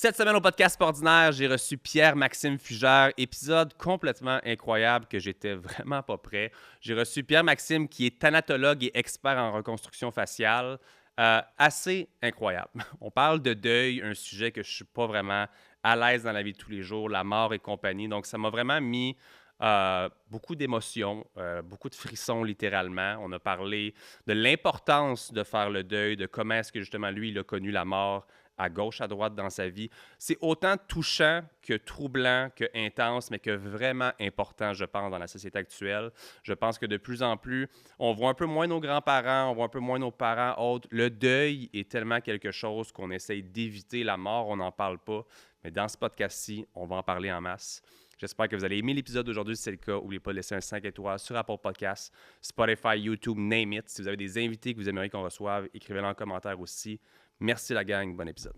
Cette semaine au podcast ordinaire, j'ai reçu Pierre-Maxime Fugère, épisode complètement incroyable que j'étais vraiment pas prêt. J'ai reçu Pierre-Maxime qui est thanatologue et expert en reconstruction faciale. Assez incroyable. On parle de deuil, un sujet que je suis pas vraiment à l'aise dans la vie de tous les jours, la mort et compagnie. Donc ça m'a vraiment mis beaucoup d'émotions, beaucoup de frissons littéralement. On a parlé de l'importance de faire le deuil, de comment est-ce que justement lui, il a connu la mort à gauche, à droite dans sa vie. C'est autant touchant que troublant, que intense, mais que vraiment important, je pense, dans la société actuelle. Je pense que de plus en plus, on voit un peu moins nos grands-parents, on voit un peu moins nos parents autres. Le deuil est tellement quelque chose qu'on essaye d'éviter. La mort, on n'en parle pas. Mais dans ce podcast-ci, on va en parler en masse. J'espère que vous allez aimer l'épisode d'aujourd'hui. Si c'est le cas, n'oubliez pas de laisser un 5 étoiles sur Apple Podcasts, Spotify, YouTube, name it. Si vous avez des invités que vous aimeriez qu'on reçoive, écrivez-le en commentaire aussi. Merci la gang, bon épisode.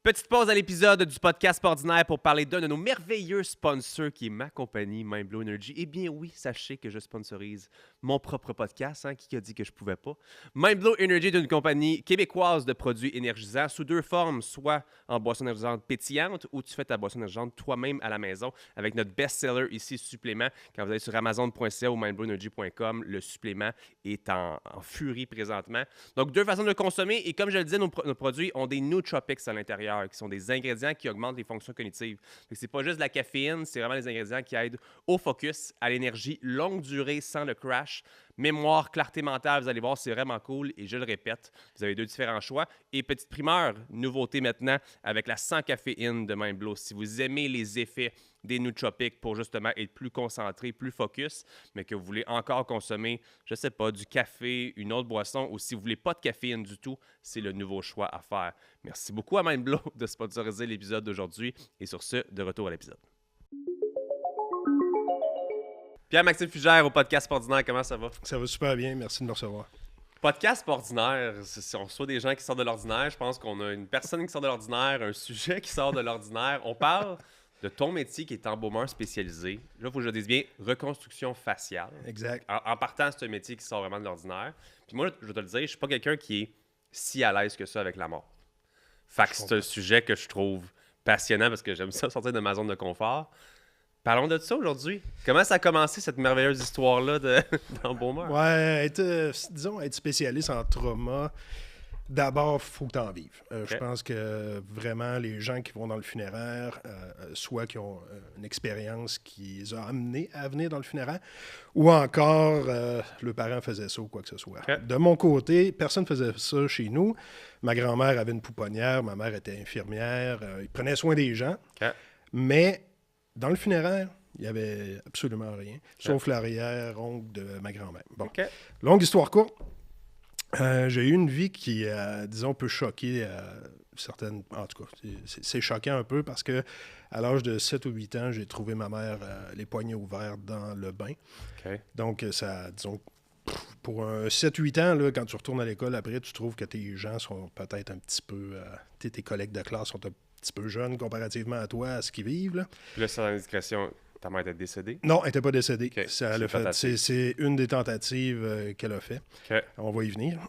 Petite pause à l'épisode du podcast ordinaire pour parler d'un de nos merveilleux sponsors qui est ma compagnie, Mindblow Energy. Eh bien oui, sachez que je sponsorise mon propre podcast, qui a dit que je pouvais pas. Mindblow Energy est une compagnie québécoise de produits énergisants sous deux formes, soit en boisson énergisante pétillante ou tu fais ta boisson énergisante toi-même à la maison avec notre best-seller ici, supplément. Quand vous allez sur amazon.ca ou mindblowenergy.com, le supplément est en furie présentement. Donc deux façons de le consommer et comme je le disais, nos produits ont des nootropics à l'intérieur qui sont des ingrédients qui augmentent les fonctions cognitives. Donc, c'est pas juste de la caféine, c'est vraiment des ingrédients qui aident au focus, à l'énergie longue durée sans le crash, mémoire, clarté mentale, vous allez voir, c'est vraiment cool et je le répète, vous avez deux différents choix. Et petite primeur, nouveauté maintenant avec la sans caféine de Mindblow. Si vous aimez les effets des nootropics pour justement être plus concentré, plus focus, mais que vous voulez encore consommer, je sais pas, du café, une autre boisson, ou si vous voulez pas de caféine du tout, c'est le nouveau choix à faire. Merci beaucoup à Mindblow de sponsoriser l'épisode d'aujourd'hui. Et sur ce, de retour à l'épisode. Pierre-Maxime Fugère au podcast ordinaire, comment ça va? Ça va super bien, merci de me recevoir. Podcast ordinaire, on reçoit des gens qui sortent de l'ordinaire. Je pense qu'on a une personne qui sort de l'ordinaire, un sujet qui sort de l'ordinaire. On parle de ton métier qui est embaumeur spécialisé. Là, il faut que je le dise bien, reconstruction faciale. Exact. En partant, c'est un métier qui sort vraiment de l'ordinaire. Puis moi, je vais te le dire, je suis pas quelqu'un qui est si à l'aise que ça avec la mort. Fait que c'est un sujet que je trouve passionnant parce que j'aime ça sortir de ma zone de confort. Parlons de ça aujourd'hui. Comment ça a commencé, cette merveilleuse histoire-là d'embaumeur? Ouais, disons, être spécialiste en trauma, d'abord, il faut que tu en vives. Okay. Je pense que vraiment, les gens qui vont dans le funéraire, soit qui ont une expérience qui les a amenés à venir dans le funéraire, ou encore, le parent faisait ça ou quoi que ce soit. Okay. De mon côté, personne ne faisait ça chez nous. Ma grand-mère avait une pouponnière, ma mère était infirmière, ils prenaient soin des gens. Okay. Mais dans le funéraire, il n'y avait absolument rien, sauf l'arrière-oncle de ma grand-mère. Bon, longue histoire courte. J'ai eu une vie qui, disons, peut choquer certaines... En tout cas, c'est choquant un peu parce que à l'âge de 7 ou 8 ans, j'ai trouvé ma mère les poignets ouverts dans le bain. Okay. Donc, ça, disons, pour un 7-8 ans, là, quand tu retournes à l'école, après, tu trouves que tes gens sont peut-être un petit peu... tes collègues de classe sont un petit peu jeunes comparativement à toi, à ce qu'ils vivent. Là, là sans indiscrétion, ta mère était décédée? Non, elle n'était pas décédée. Okay. C'est une des tentatives qu'elle a fait. Okay. On va y venir.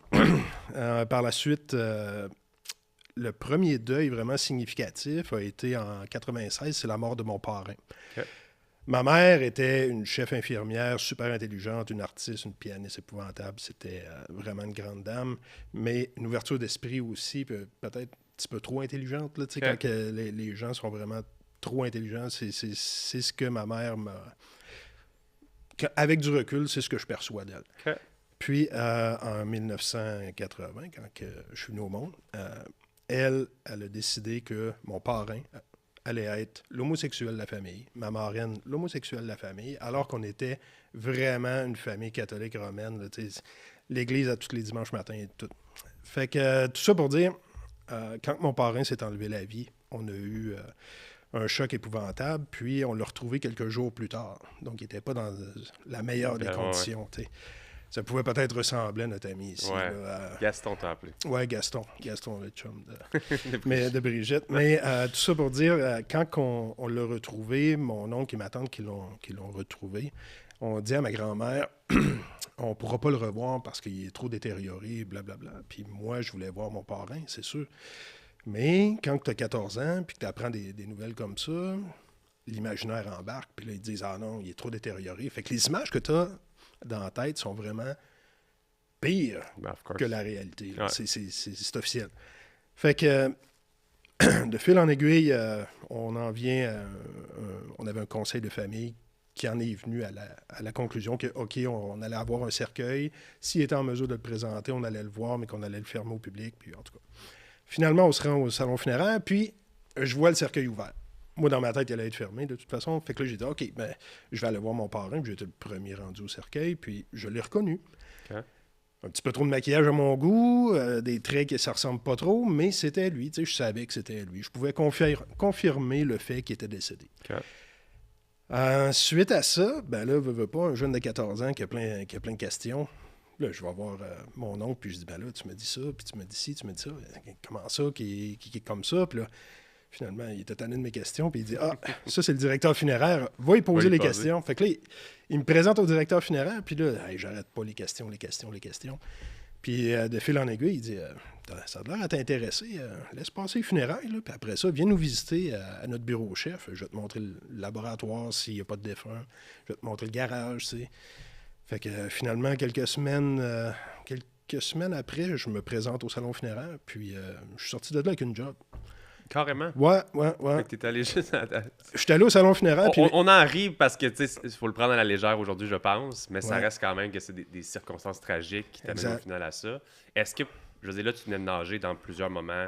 Par la suite, le premier deuil vraiment significatif a été en 96, c'est la mort de mon parrain. Okay. Ma mère était une chef infirmière super intelligente, une artiste, une pianiste épouvantable. C'était vraiment une grande dame, mais une ouverture d'esprit aussi, peut-être un petit peu trop intelligente. Là, okay. Quand les gens sont vraiment trop intelligents, c'est ce que ma mère m'a... Avec du recul, c'est ce que je perçois d'elle. Okay. Puis, en 1980, quand je suis venu au monde, elle a décidé que mon parrain allait être l'homosexuel de la famille, ma marraine l'homosexuel de la famille, alors qu'on était vraiment une famille catholique romaine, là, l'église à tous les dimanches matins et tout. Fait que tout ça pour dire, quand mon parrain s'est enlevé la vie, on a eu un choc épouvantable, puis on l'a retrouvé quelques jours plus tard. Donc, il n'était pas dans la meilleure des conditions. Ouais. Ça pouvait peut-être ressembler à notre ami ici. Ouais. Là, Gaston t'a appelé. Oui, Gaston, le chum de Brigitte. Mais tout ça pour dire, quand on l'a retrouvé, mon oncle et ma tante qui l'ont retrouvé, on dit à ma grand-mère, on ne pourra pas le revoir parce qu'il est trop détérioré, blablabla. Puis moi, je voulais voir mon parrain, c'est sûr. Mais quand tu as 14 ans puis que tu apprends des nouvelles comme ça, l'imaginaire embarque. Puis là, ils disent « Ah non, il est trop détérioré. » Fait que les images que tu as dans la tête sont vraiment pires que la réalité. Ouais. C'est officiel. Fait que de fil en aiguille, on en vient on avait un conseil de famille qui en est venu à la conclusion que, OK, on allait avoir un cercueil. S'il était en mesure de le présenter, on allait le voir, mais qu'on allait le fermer au public. Puis, en tout cas, finalement, on se rend au salon funéraire, puis je vois le cercueil ouvert. Moi, dans ma tête, il allait être fermé, de toute façon. Fait que là, j'ai dit, OK, ben, je vais aller voir mon parrain. Puis j'étais le premier rendu au cercueil, puis je l'ai reconnu. Okay. Un petit peu trop de maquillage à mon goût, des traits qui ne ressemblent pas trop, mais c'était lui. Tu sais, je savais que c'était lui. Je pouvais confirmer le fait qu'il était décédé. Okay. Suite à ça, ben là, veux pas, un jeune de 14 ans qui a plein de questions. Là, je vais voir mon oncle, puis je dis, ben là, tu me dis ça, puis tu me dis ci, tu me dis ça. Comment ça, qui est comme ça? Puis là, finalement, il était tanné de mes questions, puis il dit, ah, ça, c'est le directeur funéraire, va y poser les questions. Fait que là, il me présente au directeur funéraire, puis là, hey, j'arrête pas les questions. Puis de fil en aiguille, il dit, ça a l'air à t'intéresser, laisse passer les funérailles, là, puis après ça, viens nous visiter à notre bureau chef. Je vais te montrer le laboratoire s'il n'y a pas de défunt. Je vais te montrer le garage, tu sais. Fait que finalement, quelques semaines après, je me présente au salon funéraire, puis je suis sorti de là avec une job. Carrément. Ouais. Fait que t'es allé juste Je suis allé au salon funéraire. On en rit parce que, tu sais, il faut le prendre à la légère aujourd'hui, je pense, mais ça Ouais. reste quand même que c'est des circonstances tragiques qui t'amènent au final à ça. Est-ce que, je veux dire, là, tu venais de nager dans plusieurs moments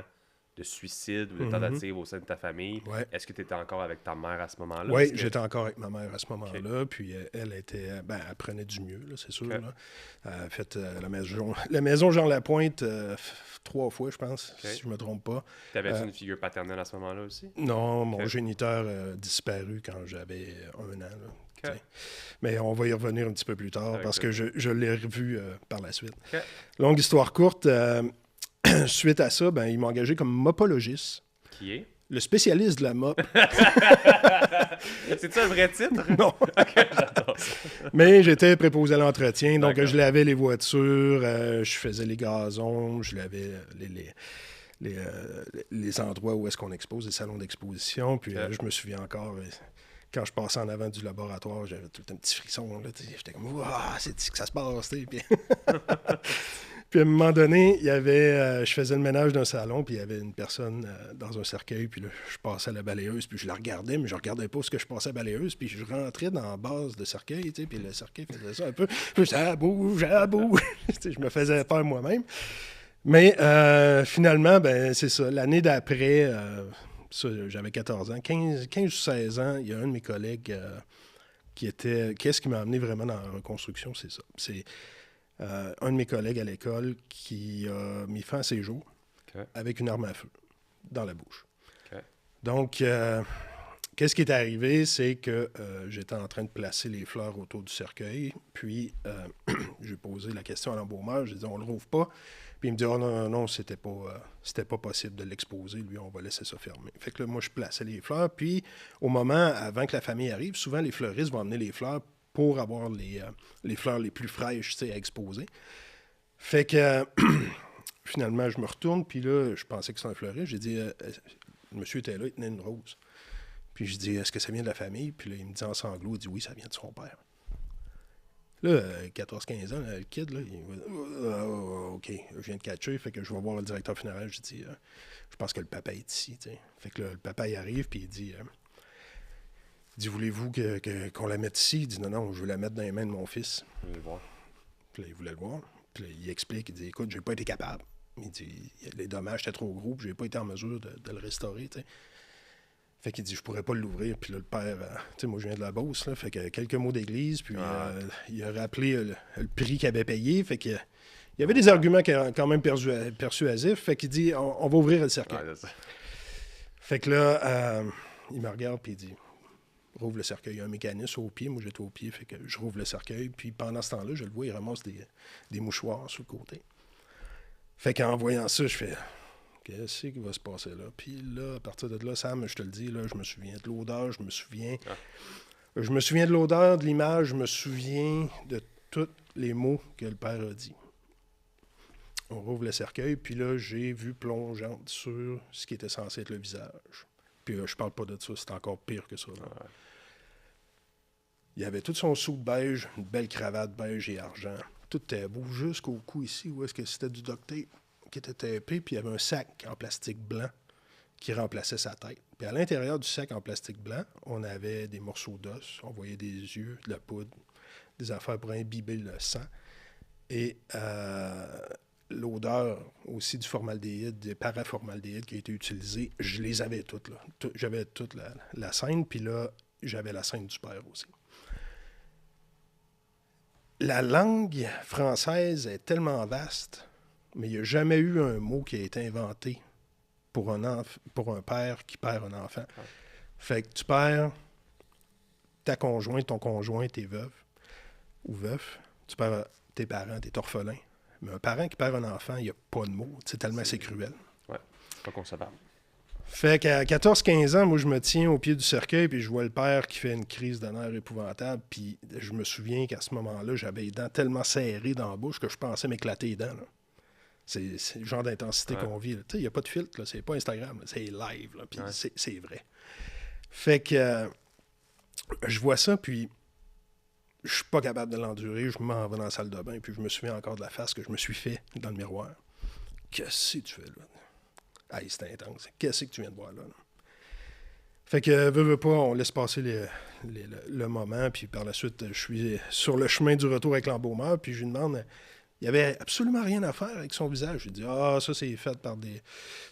de suicide ou de tentative au sein de ta famille. Ouais. Est-ce que tu étais encore avec ta mère à ce moment-là? Oui, Que... j'étais encore avec ma mère à ce moment-là. Puis elle était, elle prenait du mieux, là, c'est sûr. Okay. Là. Elle a fait la maison Jean Lapointe 3 fois, je pense, si je ne me trompe pas. T'avais-tu une figure paternelle à ce moment-là aussi? Non, mon géniteur a disparu quand j'avais 1 an. Là, okay. Mais on va y revenir un petit peu plus tard parce que je l'ai revu par la suite. Okay. Longue histoire courte. Suite à ça, il m'a engagé comme mopologiste. Qui est? Le spécialiste de la mop. C'est-tu un vrai titre? Non. Okay, j'adore ça. Mais j'étais préposé à l'entretien, donc je lavais les voitures, je faisais les gazons, je lavais les endroits où est-ce qu'on expose, les salons d'exposition. Puis je me souviens encore, quand je passais en avant du laboratoire, j'avais tout un petit frisson. Là, j'étais comme, waouh, c'est que ça se passe. Puis... Puis à un moment donné, il y avait, je faisais le ménage d'un salon, puis il y avait une personne dans un cercueil, puis là, je passais à la balayeuse, puis je la regardais, mais je regardais pas ce que je passais à la balayeuse, puis je rentrais dans la base de cercueil, tu sais, puis le cercueil faisait ça un peu, puis ça bouge, je me faisais peur moi-même. Mais finalement, c'est ça, l'année d'après, j'avais 14 ans, 15 ou 16 ans, il y a un de mes collègues qu'est-ce qui m'a amené vraiment dans la reconstruction, c'est ça. C'est un de mes collègues à l'école qui a mis fin à ses jours avec une arme à feu dans la bouche. Okay. Donc, qu'est-ce qui est arrivé, c'est que j'étais en train de placer les fleurs autour du cercueil, puis j'ai posé la question à l'embaumeur, j'ai dit « on le rouvre pas ». Puis il me dit « oh non, c'était pas possible de l'exposer, lui, on va laisser ça fermer ». Fait que là, moi, je plaçais les fleurs, puis au moment, avant que la famille arrive, souvent les fleuristes vont amener les fleurs pour avoir les fleurs les plus fraîches, à exposer. Fait que finalement, je me retourne, puis là, je pensais que c'était un fleuriste. J'ai dit, le monsieur était là, il tenait une rose. Puis je dis, est-ce que ça vient de la famille? Puis là, il me dit en sanglots, il dit, oui, ça vient de son père. Là, 14-15 ans, le kid, là, il va, OK, je viens de catcher, fait que je vais voir le directeur funéraire. Je dis, je pense que le papa est ici, tu sais. Fait que là, le papa, il arrive, puis il dit, voulez-vous qu'on la mette ici? Il dit, non, je veux la mettre dans les mains de mon fils. Je vais le voir. Puis là, il voulait le voir. Puis là, il explique, il dit, écoute, j'ai pas été capable. Il dit, les dommages étaient trop gros, puis j'ai pas été en mesure de le restaurer, tu sais. Fait qu'il dit, je pourrais pas l'ouvrir. Puis là, le père, tu sais, moi, je viens de la Beauce, là, fait que quelques mots d'église, puis il a rappelé le prix qu'il avait payé, fait que il y avait des arguments quand même persuasifs, fait qu'il dit, on va ouvrir le cercueil. Fait que là, il me regarde, puis il dit, rouvre le cercueil. Il y a un mécanisme au pied. Moi, j'étais au pied, fait que je rouvre le cercueil. Puis pendant ce temps-là, je le vois, il ramasse des mouchoirs sur le côté. Fait qu'en voyant ça, je fais qu'est-ce qui va se passer là? Puis là, à partir de là, Sam, je te le dis, là, je me souviens de l'odeur, je me souviens Je me souviens de l'odeur, de l'image, je me souviens de tous les mots que le père a dit. On rouvre le cercueil, puis là, j'ai vu plongeante sur ce qui était censé être le visage. Puis je parle pas de ça, c'est encore pire que ça. Ouais. Il y avait tout son sou beige, une belle cravate beige et argent. Tout était beau jusqu'au cou ici, où est-ce que c'était du duct tape qui était tapé, puis il y avait un sac en plastique blanc qui remplaçait sa tête. Puis à l'intérieur du sac en plastique blanc, on avait des morceaux d'os, on voyait des yeux, de la poudre, des affaires pour imbiber le sang. Et l'odeur aussi du formaldéhyde, des paraformaldéhydes qui a été utilisé, je les avais toutes. Là. J'avais toute la scène, puis là, j'avais la scène du père aussi. La langue française est tellement vaste, mais il n'y a jamais eu un mot qui a été inventé pour un père qui perd un enfant. Ouais. Fait que tu perds ta conjointe, ton conjoint, t'es veuve ou veuf. Tu perds tes parents, t'es orphelin. Mais un parent qui perd un enfant, il n'y a pas de mots. C'est tellement c'est cruel. Ouais, c'est pas concevable. Fait qu'à 14-15 ans, moi, je me tiens au pied du cercueil, puis je vois le père qui fait une crise de nerfs épouvantable. Puis je me souviens qu'à ce moment-là, j'avais les dents tellement serrées dans la bouche que je pensais m'éclater les dents. Là. C'est le genre d'intensité qu'on vit. Il n'y a pas de filtre, là. C'est pas Instagram, là. C'est live, là. Puis c'est vrai. Fait que je vois ça, puis je suis pas capable de l'endurer. Je m'en vais dans la salle de bain, puis je me souviens encore de la face que je me suis fait dans le miroir. Qu'est-ce que tu fais là? Hey, c'est intense. Qu'est-ce que tu viens de voir là? Fait que, veux pas, on laisse passer le moment, puis par la suite, je suis sur le chemin du retour avec l'embaumeur, puis je lui demande, il n'y avait absolument rien à faire avec son visage. Je lui dis, ça, c'est fait par des...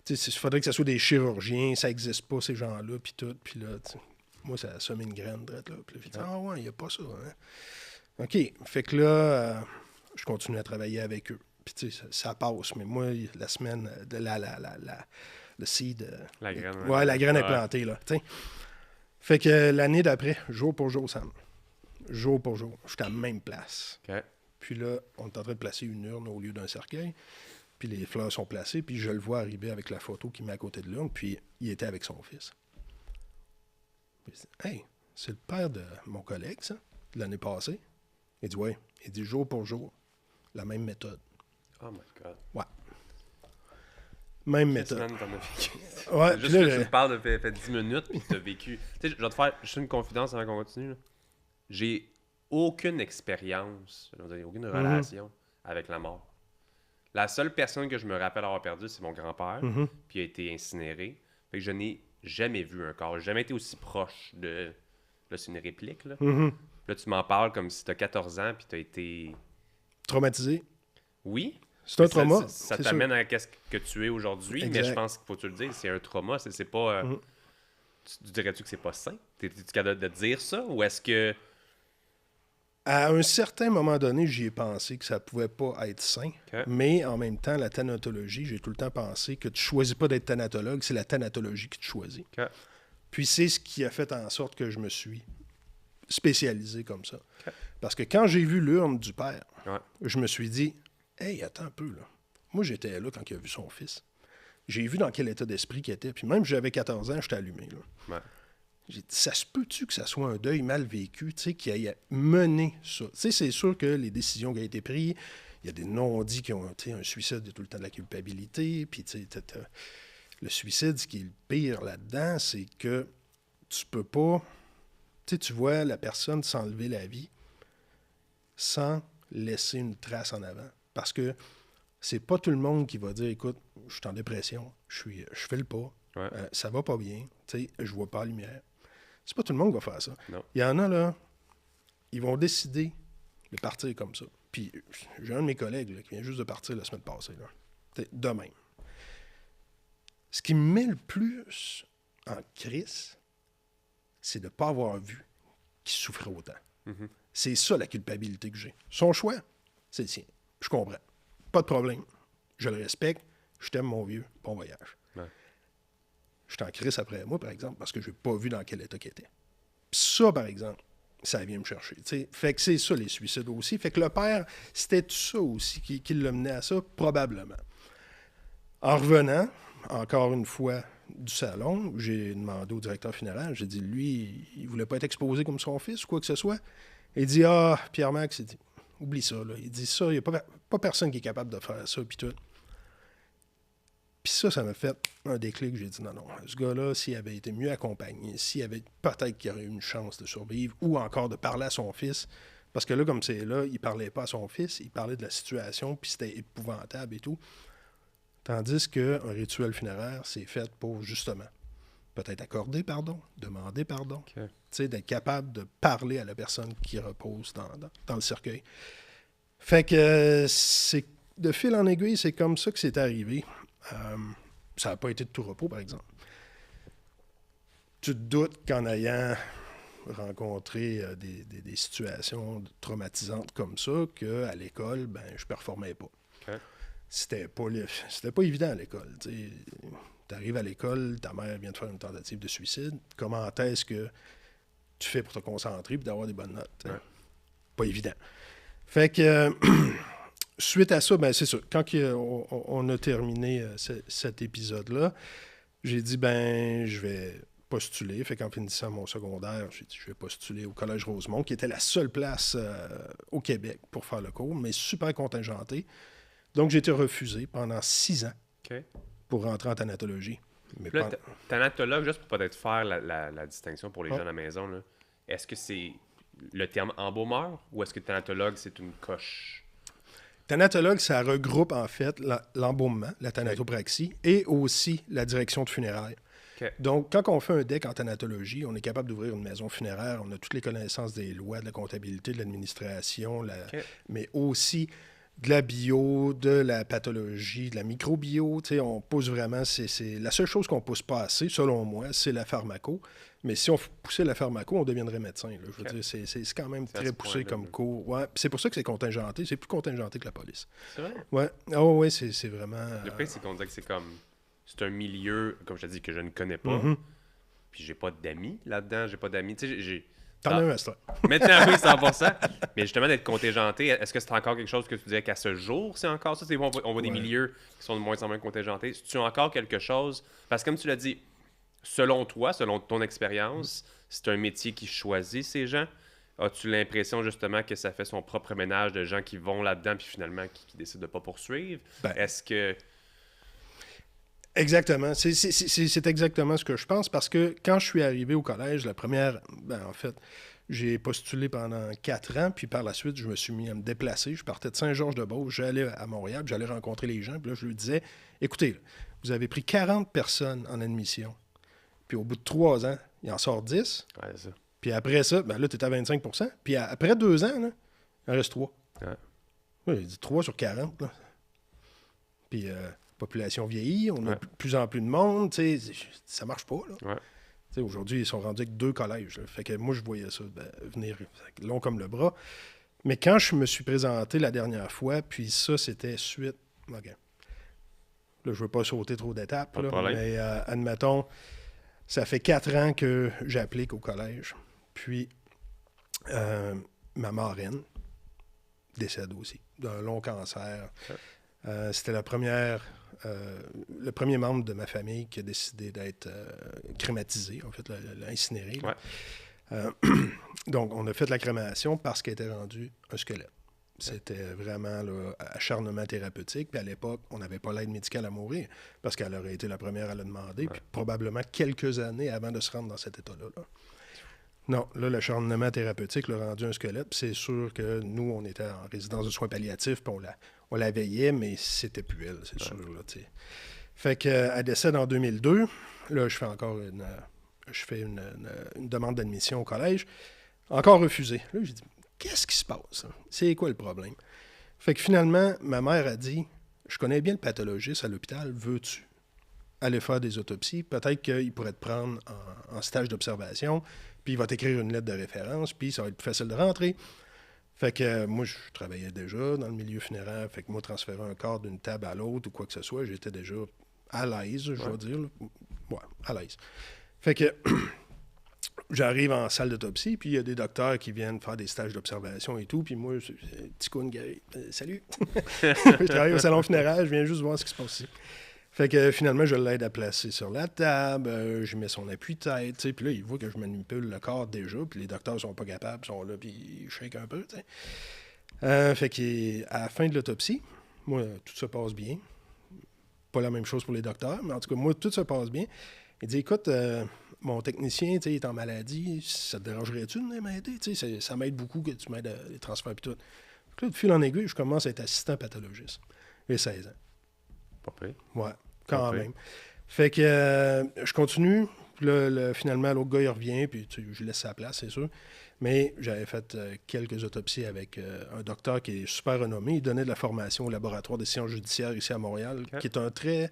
Tu sais, il faudrait que ce soit des chirurgiens, ça n'existe pas, ces gens-là, puis tout. Puis là, moi, ça a semé une graine, drette, là. Puis là, il dit, ouais, il n'y a pas ça, hein. OK. Fait que là, je continue à travailler avec eux. Puis, tu sais, ça passe. Mais moi, la semaine, de le seed... la graine. Ouais, la graine est plantée, là. T'sais. Fait que l'année d'après, jour pour jour, Sam. Jour pour jour. J'étais à la même place. OK. Puis là, on est en train de placer une urne au lieu d'un cercueil. Puis les fleurs sont placées. Puis je le vois arriver avec la photo qui met à côté de l'urne. Puis il était avec son fils. Puis, hey, c'est le père de mon collègue, ça, de l'année passée. Il dit, ouais. Il dit jour pour jour, la même méthode. Oh my God. Ouais. Même méthode. Semaine, t'en as vécu. Ouais, juste là, que tu me parles de fait 10 minutes, puis t'as vécu. Tu sais, je vais te faire juste une confidence avant qu'on continue. Là. J'ai aucune expérience, aucune relation avec la mort. La seule personne que je me rappelle avoir perdu, c'est mon grand-père, puis il a été incinéré. Fait que je n'ai jamais vu un corps. J'ai jamais été aussi proche de... Là, c'est une réplique, là. Là, tu m'en parles comme si t'as 14 ans, puis t'as été... Traumatisé? Oui. C'est un trauma. Ça t'amène à ce que tu es aujourd'hui, mais je pense qu'il faut te le dire, c'est un trauma. C'est pas... Tu dirais-tu que c'est pas sain? T'es-tu capable de dire ça? Ou est-ce que... À un certain moment donné, j'y ai pensé que ça pouvait pas être sain. Okay. Mais en même temps, la thanatologie, j'ai tout le temps pensé que tu choisis pas d'être thanatologue, c'est la thanatologie qui te choisit. Okay. Puis c'est ce qui a fait en sorte que je me suis spécialisé comme ça. Okay. Parce que quand j'ai vu l'urne du père, je me suis dit, hey, attends un peu, là. Moi, j'étais là quand il a vu son fils. J'ai vu dans quel état d'esprit qu'il était. Puis même j'avais 14 ans, j'étais allumé, là. J'ai dit, ça se peut-tu que ça soit un deuil mal vécu, tu sais, qui ait mené ça? Tu sais, c'est sûr que les décisions qui ont été prises, il y a des non-dits qui ont, tu sais, un suicide, il y a tout le temps de la culpabilité, puis tu sais, le suicide, ce qui est le pire là-dedans, c'est que tu peux pas, tu sais, tu vois la personne s'enlever la vie sans laisser une trace en avant. Parce que c'est pas tout le monde qui va dire, écoute, je suis en dépression, je fais le pas, ça va pas bien, tu sais, je vois pas la lumière. C'est pas tout le monde qui va faire ça. Non. Il y en a, là, ils vont décider de partir comme ça. Puis j'ai un de mes collègues là, qui vient juste de partir la semaine passée, là. De même. Ce qui me met le plus en crise, c'est de ne pas avoir vu qu'il souffrait autant. C'est ça la culpabilité que j'ai. Son choix, c'est le sien. Je comprends. Pas de problème. Je le respecte. Je t'aime, mon vieux. Bon voyage. Je suis en crise après moi, par exemple, parce que je n'ai pas vu dans quel état qu'il était. Puis ça, par exemple, ça vient me chercher. T'sais. Fait que c'est ça, les suicides aussi. Fait que le père, c'était tout ça aussi qui l'a mené à ça, probablement. En revenant, encore une fois, du salon, j'ai demandé au directeur funéraire, j'ai dit, lui, il voulait pas être exposé comme son fils ou quoi que ce soit. Il dit, Pierre-Max, il dit, oublie ça, là. Il dit, ça, il n'y a pas personne qui est capable de faire ça, puis tout. Puis ça m'a fait un déclic. J'ai dit, non, ce gars-là, s'il avait été mieux accompagné, s'il avait peut-être qu'il aurait eu une chance de survivre ou encore de parler à son fils, parce que là, comme c'est là, il parlait pas à son fils, il parlait de la situation, puis c'était épouvantable et tout. Tandis qu'un rituel funéraire, c'est fait pour, justement, peut-être accorder pardon, demander pardon, Okay. tu sais, d'être capable de parler à la personne qui repose dans le cercueil. Fait que c'est de fil en aiguille, c'est comme ça que c'est arrivé. Ça n'a pas été de tout repos, par exemple. Tu te doutes qu'en ayant rencontré des situations traumatisantes comme ça, qu'à l'école, ben, je ne performais pas. Okay. C'était pas évident à l'école. Tu arrives à l'école, ta mère vient de faire une tentative de suicide. Comment est-ce que tu fais pour te concentrer et d'avoir des bonnes notes? Ouais. Pas évident. Fait que... Suite à ça, ben c'est ça. Quand on a terminé cet épisode-là, j'ai dit, ben je vais postuler. Fait qu'en finissant mon secondaire, j'ai dit, je vais postuler au Collège Rosemont, qui était la seule place au Québec pour faire le cours, mais super contingenté. Donc, j'ai été refusé pendant 6 ans pour rentrer en thanatologie. Mais là, thanatologue, juste pour peut-être faire la distinction pour les gens à la maison, là, est-ce que c'est le terme embaumeur ou est-ce que thanatologue, c'est une coche? Thanatologue, ça regroupe en fait l'embaumement, la thanatopraxie, et aussi la direction de funérailles. Okay. Donc, quand on fait un DEC en thanatologie, on est capable d'ouvrir une maison funéraire, on a toutes les connaissances des lois, de la comptabilité, de l'administration, mais aussi de la bio, de la pathologie, de la microbio. On pousse vraiment, c'est la seule chose qu'on ne pousse pas assez, selon moi, c'est la pharmaco. Mais si on poussait la pharmaco, on deviendrait médecin. Là. Je veux dire, c'est quand même très poussé comme cours. Ouais. C'est pour ça que c'est contingenté. C'est plus contingenté que la police. C'est vrai? Ouais. Oh, oui, c'est vraiment... Le pire, c'est qu'on dirait que c'est comme... C'est un milieu, comme je te dis, que je ne connais pas. Puis j'ai pas d'amis là-dedans. J'ai pas d'amis. Tu sais, T'en as un master. Maintenant, oui, 100%. Mais justement, d'être contingenté, est-ce que c'est encore quelque chose que tu dirais qu'à ce jour, c'est encore ça? On voit des milieux qui sont de moins en moins contingentés. C'est-tu encore quelque chose? Parce que comme tu l'as dit, selon toi, selon ton expérience, c'est un métier qui choisit ces gens. As-tu l'impression justement que ça fait son propre ménage de gens qui vont là-dedans puis finalement qui décident de ne pas poursuivre? Ben, est-ce que... Exactement. C'est exactement ce que je pense parce que quand je suis arrivé au collège, la première... Ben, en fait, j'ai postulé pendant 4 ans puis par la suite, je me suis mis à me déplacer. Je partais de Saint-Georges-de-Beauce, j'allais à Montréal, j'allais rencontrer les gens puis là, je leur disais, écoutez, vous avez pris 40 personnes en admission. Puis au bout de 3 ans, il en sort 10. Ouais, c'est ça. Puis après ça, ben là, tu es à 25 %. Puis après 2 ans, là, il en reste 3. Ouais. Oui, il dit 3 sur 40. Là. Puis population vieillit, on a de plus en plus de monde. Ça marche pas. Là. Ouais. Aujourd'hui, ils sont rendus avec 2 collèges. Là. Fait que moi, je voyais ça venir long comme le bras. Mais quand je me suis présenté la dernière fois, puis ça, c'était suite... OK. Là, je ne veux pas sauter trop d'étapes, là, mais admettons... Ça fait 4 ans que j'applique au collège. Puis, ma marraine décède aussi d'un long cancer. C'était le premier membre de ma famille qui a décidé d'être crématisé, en fait, incinéré. Ouais. Donc, on a fait la crémation parce qu'elle était rendue un squelette. C'était vraiment là, acharnement thérapeutique. Puis à l'époque, on n'avait pas l'aide médicale à mourir parce qu'elle aurait été la première à le demander. Puis probablement quelques années avant de se rendre dans cet état-là. Là. Non, là, l'acharnement thérapeutique l'a rendu un squelette. Puis c'est sûr que nous, on était en résidence de soins palliatifs. Puis on la veillait, mais c'était plus elle, c'est sûr. Là, fait qu'elle décède en 2002. Là, je fais encore une demande d'admission au collège. Encore refusée. Là, j'ai dit... Qu'est-ce qui se passe? C'est quoi le problème? Fait que finalement, ma mère a dit, je connais bien le pathologiste à l'hôpital, veux-tu aller faire des autopsies? Peut-être qu'il pourrait te prendre en stage d'observation, puis il va t'écrire une lettre de référence, puis ça va être plus facile de rentrer. Fait que moi, je travaillais déjà dans le milieu funéraire, fait que moi, transférer un corps d'une table à l'autre ou quoi que ce soit, j'étais déjà à l'aise, je dois dire. Ouais, à l'aise. Fait que... J'arrive en salle d'autopsie, puis il y a des docteurs qui viennent faire des stages d'observation et tout, puis moi, petit coon, salut! Je travaille au salon funéraire, je viens juste voir ce qui se passe ici. Fait que finalement, je l'aide à placer sur la table, je mets son appui-tête, tu sais, puis là, il voit que je manipule le corps déjà, puis les docteurs sont pas capables, sont là, puis ils shake un peu, tu sais. Fait qu'à la fin de l'autopsie, moi, tout se passe bien. Pas la même chose pour les docteurs, mais en tout cas, moi, tout se passe bien. Il dit, écoute, mon technicien, tu sais, il est en maladie, ça te dérangerait-tu de m'aider? Tu sais, ça m'aide beaucoup que tu m'aides à les transferts et tout. Fait que là, de fil en aiguille, je commence à être assistant pathologiste. J'ai 16 ans. Pas pire. Ouais, quand Pas pire. même. Fait que je continue. Puis là, finalement, l'autre gars, il revient, puis je laisse sa place, c'est sûr. Mais j'avais fait quelques autopsies avec un docteur qui est super renommé. Il donnait de la formation au laboratoire des sciences judiciaires ici à Montréal, OK. qui est un très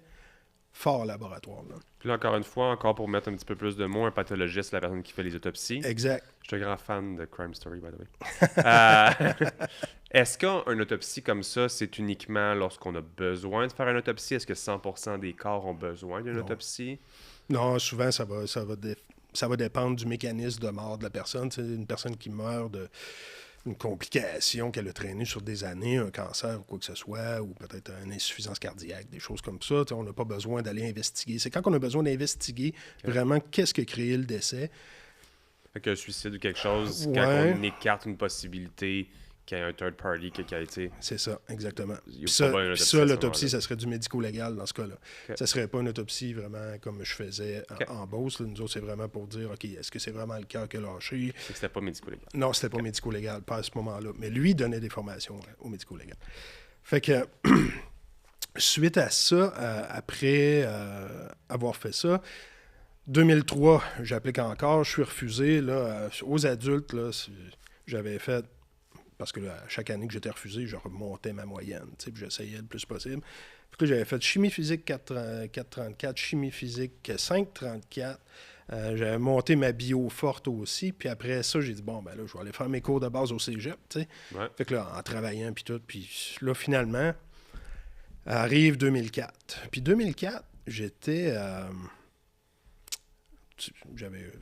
fort laboratoire. Là. Puis là, encore une fois, encore pour mettre un petit peu plus de mots, un pathologiste, c'est la personne qui fait les autopsies. Exact. Je suis un grand fan de Crime Story, by the way. Est-ce qu'une autopsie comme ça, c'est uniquement lorsqu'on a besoin de faire une autopsie? Est-ce que 100% des corps ont besoin d'une Non. autopsie? Non, souvent, ça va dépendre du mécanisme de mort de la personne. Tu sais, une personne qui meurt d'une complication qu'elle a traînée sur des années, un cancer ou quoi que ce soit, ou peut-être une insuffisance cardiaque, des choses comme ça. Tu sais, on n'a pas besoin d'aller investiguer. C'est quand on a besoin d'investiguer vraiment qu'est-ce qui a créé le décès. Fait qu'un suicide ou quelque chose, Ouais. quand on écarte une possibilité qu'il y ait un third party qui a été... C'est ça, exactement. Il y a Puis pas ça, besoin d'une puis autopsie ça, à ce l'autopsie, moment-là. ça serait du médico-légal dans ce cas-là. Ok. Ça serait pas une autopsie vraiment comme je faisais Ok. en Beauce. Là. Nous autres, c'est vraiment pour dire, OK, est-ce que c'est vraiment le cœur qui a lâché? C'est que c'était pas médico-légal. Non, c'était pas médico-légal, pas à ce moment-là. Mais lui donnait des formations au médico-légal. Fait que, suite à ça, après avoir fait ça, 2003, j'applique encore, je suis refusé. Là, aux adultes, là, j'avais fait, parce que là, chaque année que j'étais refusé, je remontais ma moyenne, puis j'essayais le plus possible. Fait que j'avais fait chimie physique 4,34, chimie physique 5,34. J'avais monté ma bio forte aussi. Puis après ça, j'ai dit, bon, ben là, je vais aller faire mes cours de base au cégep, tu sais. Ouais. Fait que là, en travaillant, puis tout. Puis là, finalement, arrive 2004. Puis 2004, j'étais... j'avais,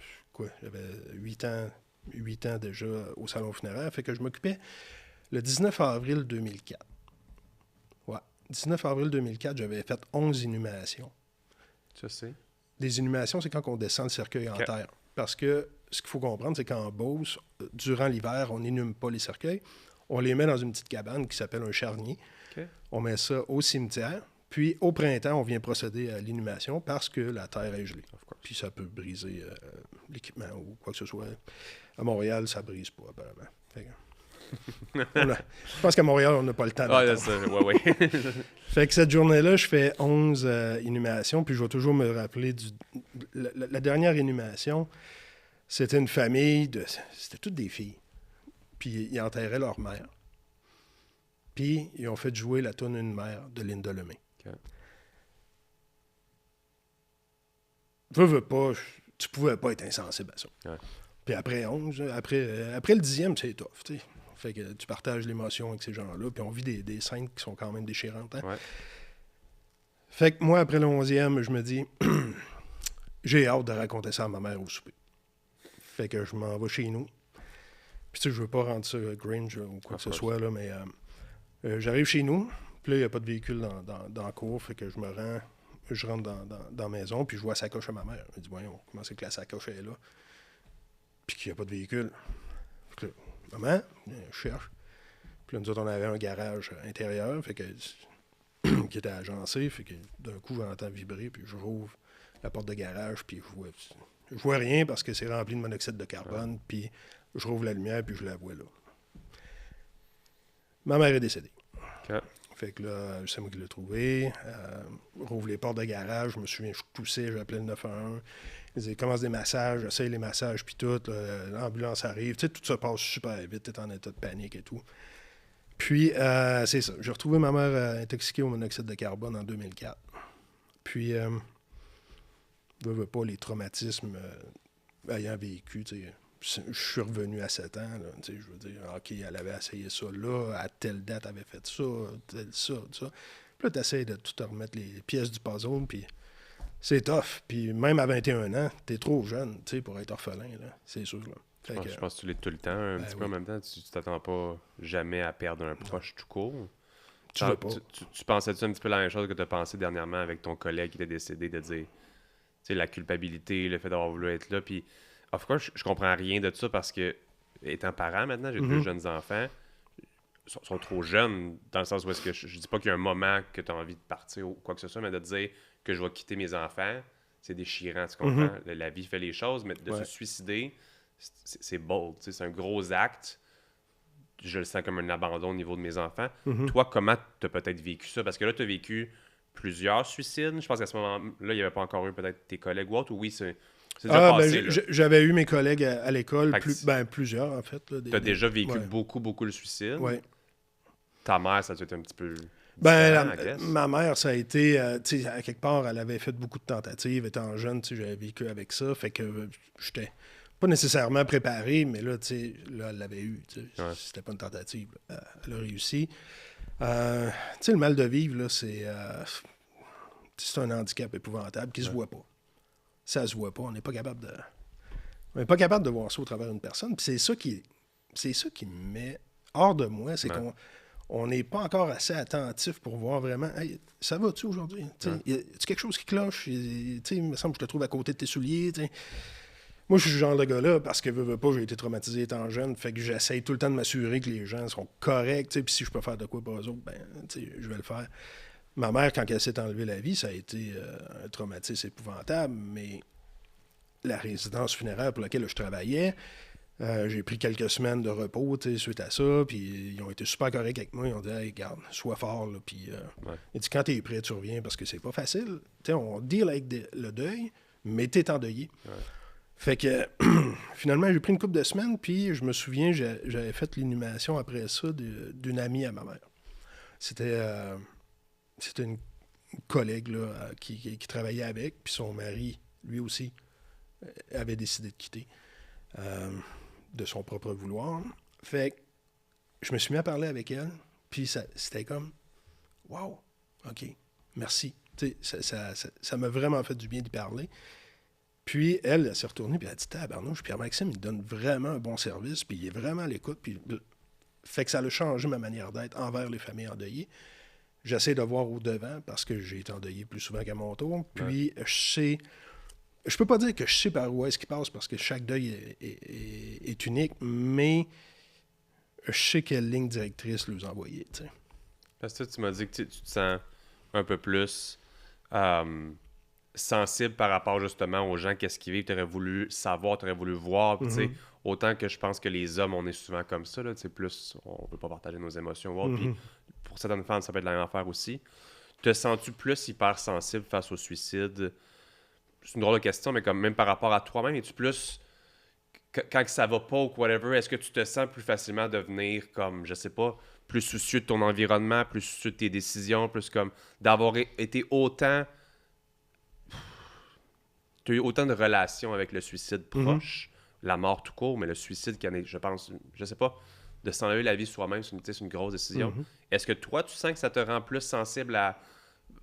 J'avais 8 ans déjà au salon funéraire. Fait que je m'occupais le 19 avril 2004. Ouais. 19 avril 2004, j'avais fait 11 inhumations. Ça, c'est... Des inhumations, c'est quand on descend le cercueil en Ok. terre. Parce que ce qu'il faut comprendre, c'est qu'en Beauce, durant l'hiver, on n'inhume pas les cercueils. On les met dans une petite cabane qui s'appelle un charnier. Ok. On met ça au cimetière. Puis au printemps, on vient procéder à l'inhumation parce que la terre est gelée. Of course. Puis ça peut briser l'équipement ou quoi que ce soit. À Montréal, ça brise pas, apparemment. Fait que- je pense qu'à Montréal, on n'a pas le temps Ah, d'attendre. c'est ça, ouais. Fait que cette journée-là, je fais 11 inhumations, puis je vais toujours me rappeler la dernière inhumation, c'était une famille c'était toutes des filles. Puis ils enterraient leur mère. Puis ils ont fait jouer la toune Une mère de Linda Lemay. Ok. Veux pas, tu pouvais pas être insensible à ça. Ouais. Puis après 11, après le 10e, c'est tough, tu sais. Fait que tu partages l'émotion avec ces gens-là, puis on vit des scènes qui sont quand même déchirantes. Hein? Ouais. Fait que moi, après le 11e, je me dis, j'ai hâte de raconter ça à ma mère au souper. Fait que je m'en vais chez nous. Puis tu sais, je veux pas rendre ça Grinch ou quoi que ce soit, là, mais j'arrive chez nous, puis là, il n'y a pas de véhicule dans la cour, fait que je rentre dans la maison, puis je vois la sacoche à ma mère. Je me dis, voyons, comment c'est que la sacoche est là? Puis qu'il n'y a pas de véhicule. Fait que là, maman, je cherche. Puis là, nous autres, on avait un garage intérieur, fait que qui était agencé, fait que d'un coup, j'entends vibrer, puis je rouvre la porte de garage, puis je vois rien parce que c'est rempli de monoxyde de carbone, puis je rouvre la lumière, puis je la vois là. Ma mère est décédée. Ok. Fait que là, c'est moi qui l'ai trouvé. Rouvre les portes de garage, je me souviens, je toussais, j'appelais le 911. Ils commencent des massages, j'essaye les massages, puis tout. L'ambulance arrive, tu sais, tout se passe super vite, t'es en état de panique et tout. Puis, c'est ça. J'ai retrouvé ma mère intoxiquée au monoxyde de carbone en 2004. Puis, veux pas les traumatismes ayant vécu, tu sais. Je suis revenu à 7 ans, là, tu sais, je veux dire, OK, elle avait essayé ça là, à telle date, elle avait fait ça, ça. Puis là, tu essaies de tout remettre les pièces du puzzle, puis c'est tough. Puis même à 21 ans, t'es trop jeune, tu sais, pour être orphelin, là, c'est sûr, là. Fait que, Je pense que tu l'es tout le temps, un petit peu oui. en même temps. Tu t'attends pas jamais à perdre un proche tout court. Tu veux pas. Tu pensais-tu un petit peu la même chose que tu as pensé dernièrement avec ton collègue qui était décédé, de dire, tu sais, la culpabilité, le fait d'avoir voulu être là, puis of course, je comprends rien de ça parce que, étant parent maintenant, j'ai deux jeunes enfants, sont trop jeunes, dans le sens où est-ce que je dis pas qu'il y a un moment que tu as envie de partir ou quoi que ce soit, mais de dire que je vais quitter mes enfants, c'est déchirant, tu comprends? La vie fait les choses, mais de se suicider, c'est bold, tu sais, c'est un gros acte. Je le sens comme un abandon au niveau de mes enfants. Toi, comment tu as peut-être vécu ça? Parce que là, tu as vécu plusieurs suicides. Je pense qu'à ce moment-là, il n'y avait pas encore eu peut-être tes collègues ou autres. Ou oui, c'est déjà passé. J'avais eu mes collègues à l'école, Fait plusieurs en fait. Tu as déjà vécu beaucoup le suicide. Ouais. Ta mère, ça a été un petit peu... Ma mère, ça a été, tu sais, à quelque part, elle avait fait beaucoup de tentatives. Étant jeune, tu sais, j'avais vécu avec ça. Fait que j'étais pas nécessairement préparé, mais là, tu sais, là, elle l'avait eu. Tu sais, c'était pas une tentative. Elle a réussi. Tu sais, le mal de vivre, là, c'est un handicap épouvantable qui se voit pas. Ça se voit pas. On n'est pas capable de voir ça au travers d'une personne. Puis c'est ça qui me met hors de moi, c'est qu'on n'est pas encore assez attentif pour voir vraiment, hey, ça va-tu aujourd'hui? Y a-tu quelque chose qui cloche? Il me semble que je te trouve à côté de tes souliers. T'sais. Moi, je suis ce genre de gars-là parce que, veux pas, j'ai été traumatisé étant jeune. Fait que j'essaye tout le temps de m'assurer que les gens sont corrects. Puis si je peux faire de quoi pour eux autres, je vais le faire. Ma mère, quand elle s'est enlevée la vie, ça a été un traumatisme épouvantable, mais la résidence funéraire pour laquelle je travaillais, j'ai pris quelques semaines de repos suite à ça, puis ils ont été super corrects avec moi. Ils ont dit hey, garde, sois fort. Là, puis, ils disent quand t'es prêt, tu reviens parce que c'est pas facile. T'sais, on deal avec le deuil, mais t'es endeuillé. Fait que finalement, j'ai pris une couple de semaines, puis je me souviens, j'avais fait l'inhumation après ça d'une amie à ma mère. C'était une collègue là, qui travaillait avec, puis son mari, lui aussi, avait décidé de quitter. De son propre vouloir. Fait que je me suis mis à parler avec elle, puis c'était comme wow, OK, merci. Ça m'a vraiment fait du bien d'y parler. Puis elle s'est retournée, puis elle a dit tabarnouche, Pierre-Maxime, il donne vraiment un bon service, puis il est vraiment à l'écoute, puis fait que ça a changé ma manière d'être envers les familles endeuillées. J'essaie de voir au-devant, parce que j'ai été endeuillé plus souvent qu'à mon tour, puis je peux pas dire que je sais par où est-ce qu'il passe parce que chaque deuil est unique, mais je sais quelle ligne directrice leur envoyer. T'sais. Parce que tu m'as dit que tu te sens un peu plus sensible par rapport justement aux gens, qu'est-ce qu'ils vivent, tu aurais voulu savoir, tu aurais voulu voir. Autant que je pense que les hommes, on est souvent comme ça, là, plus on peut pas partager nos émotions ou autre. Puis pour certaines femmes, ça peut être la même affaire aussi. Te sens-tu plus hypersensible face au suicide? C'est une drôle de question, mais comme même par rapport à toi-même, es-tu plus, quand ça va pas ou whatever, est-ce que tu te sens plus facilement devenir comme, je sais pas, plus soucieux de ton environnement, plus soucieux de tes décisions, plus comme d'avoir été autant... Tu as eu autant de relations avec le suicide proche, la mort tout court, mais le suicide qui en est, je pense, je sais pas, de s'enlever la vie soi-même, c'est une grosse décision. Est-ce que toi, tu sens que ça te rend plus sensible à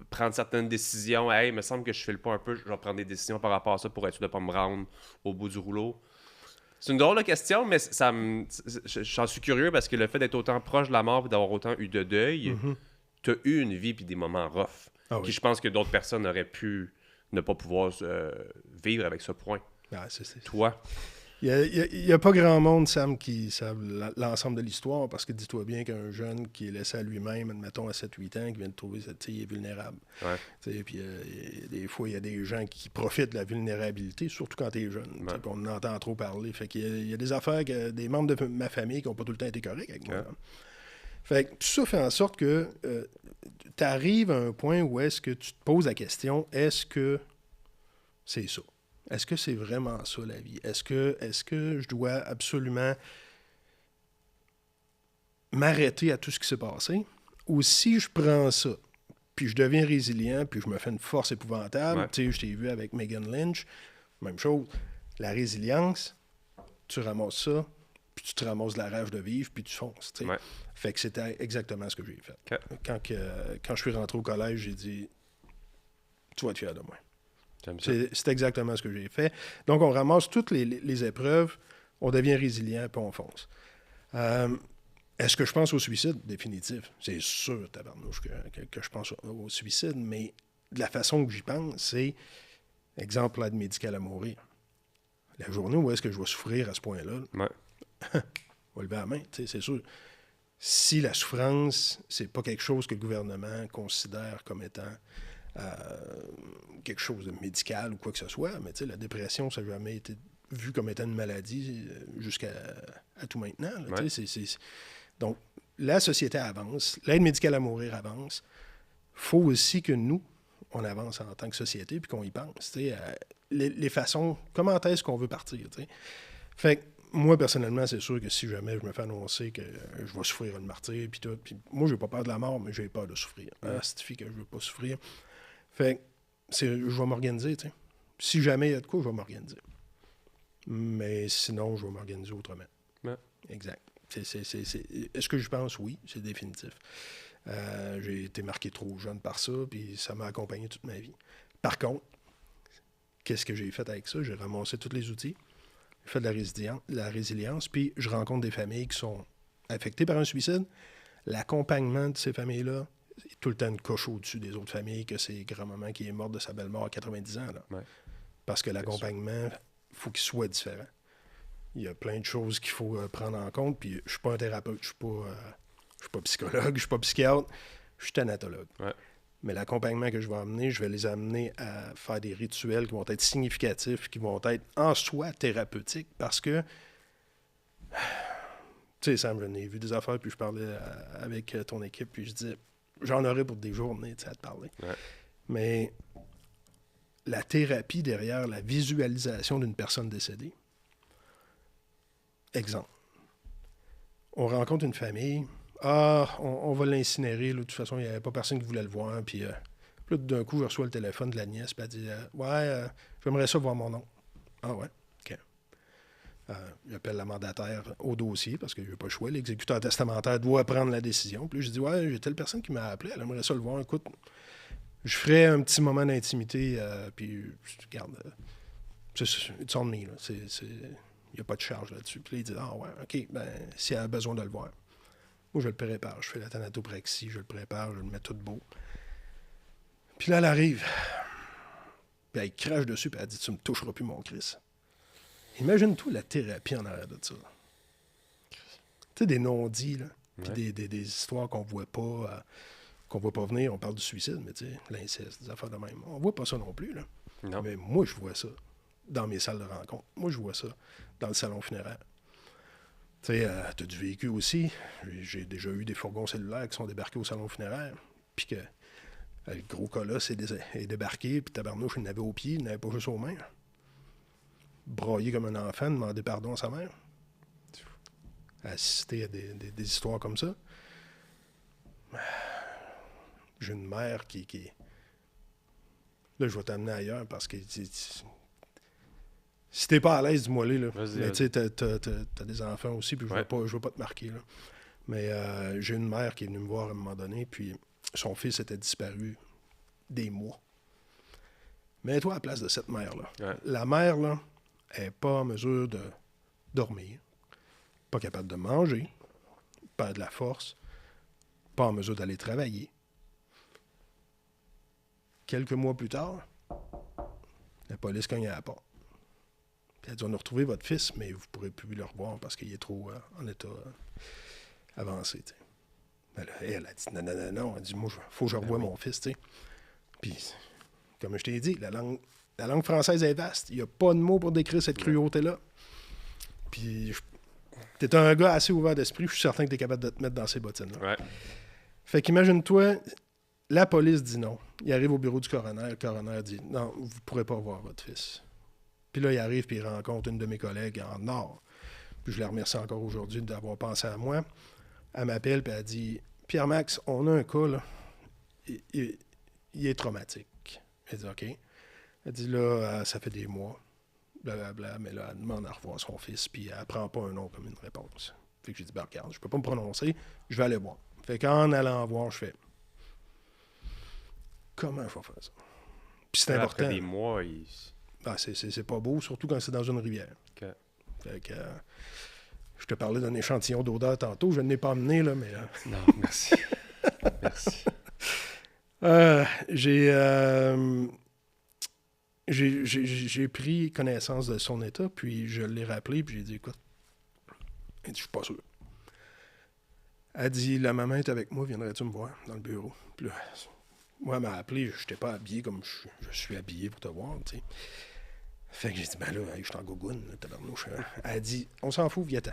prendre certaines décisions? Hey, il me semble que je file pas un peu, je vais prendre des décisions par rapport à ça pour être sûr de pas me rendre au bout du rouleau. C'est une drôle de question, mais j'en suis curieux parce que le fait d'être autant proche de la mort et d'avoir autant eu de deuil, t'as eu une vie puis des moments rough. Qui je pense que d'autres personnes auraient pu ne pas pouvoir vivre avec ce point. Toi? Il n'y a pas grand monde, Sam, qui savent l'ensemble de l'histoire, parce que dis-toi bien qu'un jeune qui est laissé à lui-même, admettons à 7-8 ans, qui vient de trouver ça, il est vulnérable. Puis des fois, il y a des gens qui profitent de la vulnérabilité, surtout quand tu es jeune. On en entend trop parler. Fait qu'il y a des affaires que des membres de ma famille qui n'ont pas tout le temps été corrects avec moi. Fait que tout ça fait en sorte que tu arrives à un point où est-ce que tu te poses la question, est-ce que c'est ça? Est-ce que c'est vraiment ça, la vie? Est-ce que je dois absolument m'arrêter à tout ce qui s'est passé? Ou si je prends ça, puis je deviens résilient, puis je me fais une force épouvantable, tu sais, je t'ai vu avec Megan Lynch, même chose, la résilience, tu ramasses ça, puis tu te ramasses de la rage de vivre, puis tu fonces, tu sais. Fait que c'était exactement ce que j'ai fait. Quand je suis rentré au collège, j'ai dit, tu vas être fier de moi. C'est exactement ce que j'ai fait. Donc, on ramasse toutes les épreuves, on devient résilient, puis on fonce. Est-ce que je pense au suicide? Définitif. C'est sûr, tabarnouche, que je pense au suicide, mais de la façon que j'y pense, c'est, exemple, l'aide médicale à mourir. La journée où est-ce que je vais souffrir à ce point-là, Ouais. on va lever la main, c'est sûr. Si la souffrance, c'est pas quelque chose que le gouvernement considère comme étant quelque chose de médical ou quoi que ce soit, mais la dépression, ça n'a jamais été vu comme étant une maladie jusqu'à tout maintenant. Là, Ouais. Donc, la société avance, l'aide médicale à mourir avance. Il faut aussi que nous, on avance en tant que société puis qu'on y pense. Les façons, comment est-ce qu'on veut partir? T'sais. Fait que moi, personnellement, c'est sûr que si jamais je me fais annoncer que je vais souffrir une martyre, puis tout, puis moi, j'ai pas peur de la mort, mais j'ai peur de souffrir. Ouais. Ça signifie que je veux pas souffrir. Fait que je vais m'organiser, tu sais. Si jamais il y a de quoi, je vais m'organiser. Mais sinon, je vais m'organiser autrement. Ouais. Exact. Est-ce que je pense? Oui, c'est définitif. J'ai été marqué trop jeune par ça, puis ça m'a accompagné toute ma vie. Par contre, qu'est-ce que j'ai fait avec ça? J'ai ramassé tous les outils, j'ai fait de la résilience, puis je rencontre des familles qui sont affectées par un suicide. L'accompagnement de ces familles-là, c'est tout le temps une coche au-dessus des autres familles que c'est grand-maman qui est morte de sa belle-mort à 90 ans. Là. Ouais. Parce que l'accompagnement, il faut qu'il soit différent. Il y a plein de choses qu'il faut prendre en compte, puis je suis pas un thérapeute, je suis pas psychologue, je suis pas psychiatre, je suis thanatologue. Ouais. Mais l'accompagnement que je vais amener, je vais les amener à faire des rituels qui vont être significatifs, qui vont être en soi thérapeutiques, parce que, tu sais, Sam, j'en ai vu des affaires, puis je parlais avec ton équipe, puis je disais, j'en aurais pour des journées, tu sais, à te parler. Ouais. Mais la thérapie derrière la visualisation d'une personne décédée, exemple, on rencontre une famille, on va l'incinérer, là, de toute façon, il n'y avait pas personne qui voulait le voir, puis là, d'un coup, je reçois le téléphone de la nièce, puis elle dit j'aimerais ça voir mon oncle. Ah ouais, OK. J'appelle la mandataire au dossier, parce que je n'ai pas le choix, l'exécuteur testamentaire doit prendre la décision. Puis là, je dis j'ai telle personne qui m'a appelé, elle aimerait ça le voir, écoute, je ferai un petit moment d'intimité, puis regarde, it's on me, là, il n'y a pas de charge là-dessus. Puis là, il dit ouais, OK, ben, si elle a besoin de le voir. Moi, je le prépare. Je fais la thanatopraxie, je le prépare, je le mets tout beau. Puis là, elle arrive. Puis elle crache dessus, puis elle dit tu me toucheras plus, mon Chris. Imagine-toi la thérapie en arrière de ça. Tu sais, des non-dits, là. Puis des histoires qu'on voit pas venir. On parle du suicide, mais tu sais, l'inceste, des affaires de même. On voit pas ça non plus, là. Non. Mais moi, je vois ça dans mes salles de rencontre. Moi, je vois ça dans le salon funéraire. Tu sais, t'as du vécu aussi. J'ai déjà eu des fourgons cellulaires qui sont débarqués au salon funéraire. Puis que le gros colosse est débarqué, puis tabarnouche, il n'avait aux pieds, il n'avait pas juste aux mains. Braillé comme un enfant, demander pardon à sa mère. Assister à des histoires comme ça. J'ai une mère qui... Là, je vais t'amener ailleurs parce que... Si t'es pas à l'aise, dis-moi là. Mais tu sais, t'as des enfants aussi, puis je veux pas te marquer, là. Mais j'ai une mère qui est venue me voir à un moment donné, puis son fils était disparu des mois. Mets-toi à la place de cette mère-là. Ouais. La mère, là, elle n'est pas en mesure de dormir, pas capable de manger, pas de la force, pas en mesure d'aller travailler. Quelques mois plus tard, la police cogne à la porte. Puis elle dit, on a retrouvé votre fils, mais vous ne pourrez plus le revoir parce qu'il est trop en état avancé. T'sais. Elle a dit, non. Elle dit, moi, il faut que je revoie mon fils. T'sais. Puis, comme je t'ai dit, la langue française est vaste. Il n'y a pas de mots pour décrire cette cruauté-là. Puis, t'es un gars assez ouvert d'esprit, je suis certain que t'es capable de te mettre dans ces bottines-là. Ouais. Fait qu'imagine-toi, la police dit non. Il arrive au bureau du coroner, le coroner dit, non, vous ne pourrez pas voir votre fils. Puis là, il arrive puis il rencontre une de mes collègues en Nord. Puis je la remercie encore aujourd'hui d'avoir pensé à moi. Elle m'appelle puis elle dit, Pierre-Max, on a un cas, là. Il est traumatique. Elle dit, OK. Elle dit, là, ça fait des mois, blablabla, mais là, elle demande à revoir son fils, puis elle prend pas un nom comme une réponse. Fait que j'ai dit, ben regarde, je peux pas me prononcer, je vais aller voir. Fait qu'en allant voir, je fais, comment je vais faire ça? Puis c'est important. Après des mois, c'est pas beau, surtout quand c'est dans une rivière. Okay. Fait que Je te parlais d'un échantillon d'odeur tantôt. Je ne l'ai pas amené, là, mais... Non, merci. Merci. J'ai pris connaissance de son état, puis je l'ai rappelé, puis j'ai dit, écoute, elle dit, je suis pas sûr. Elle dit, la maman est avec moi, viendrais-tu me voir dans le bureau? Puis là, moi, elle m'a appelé, je n'étais pas habillé comme je suis habillé pour te voir, tu sais. Fait que j'ai dit, ben là, je suis en gogoune, tabarnouche. Elle a dit, on s'en fout, viens-t'en.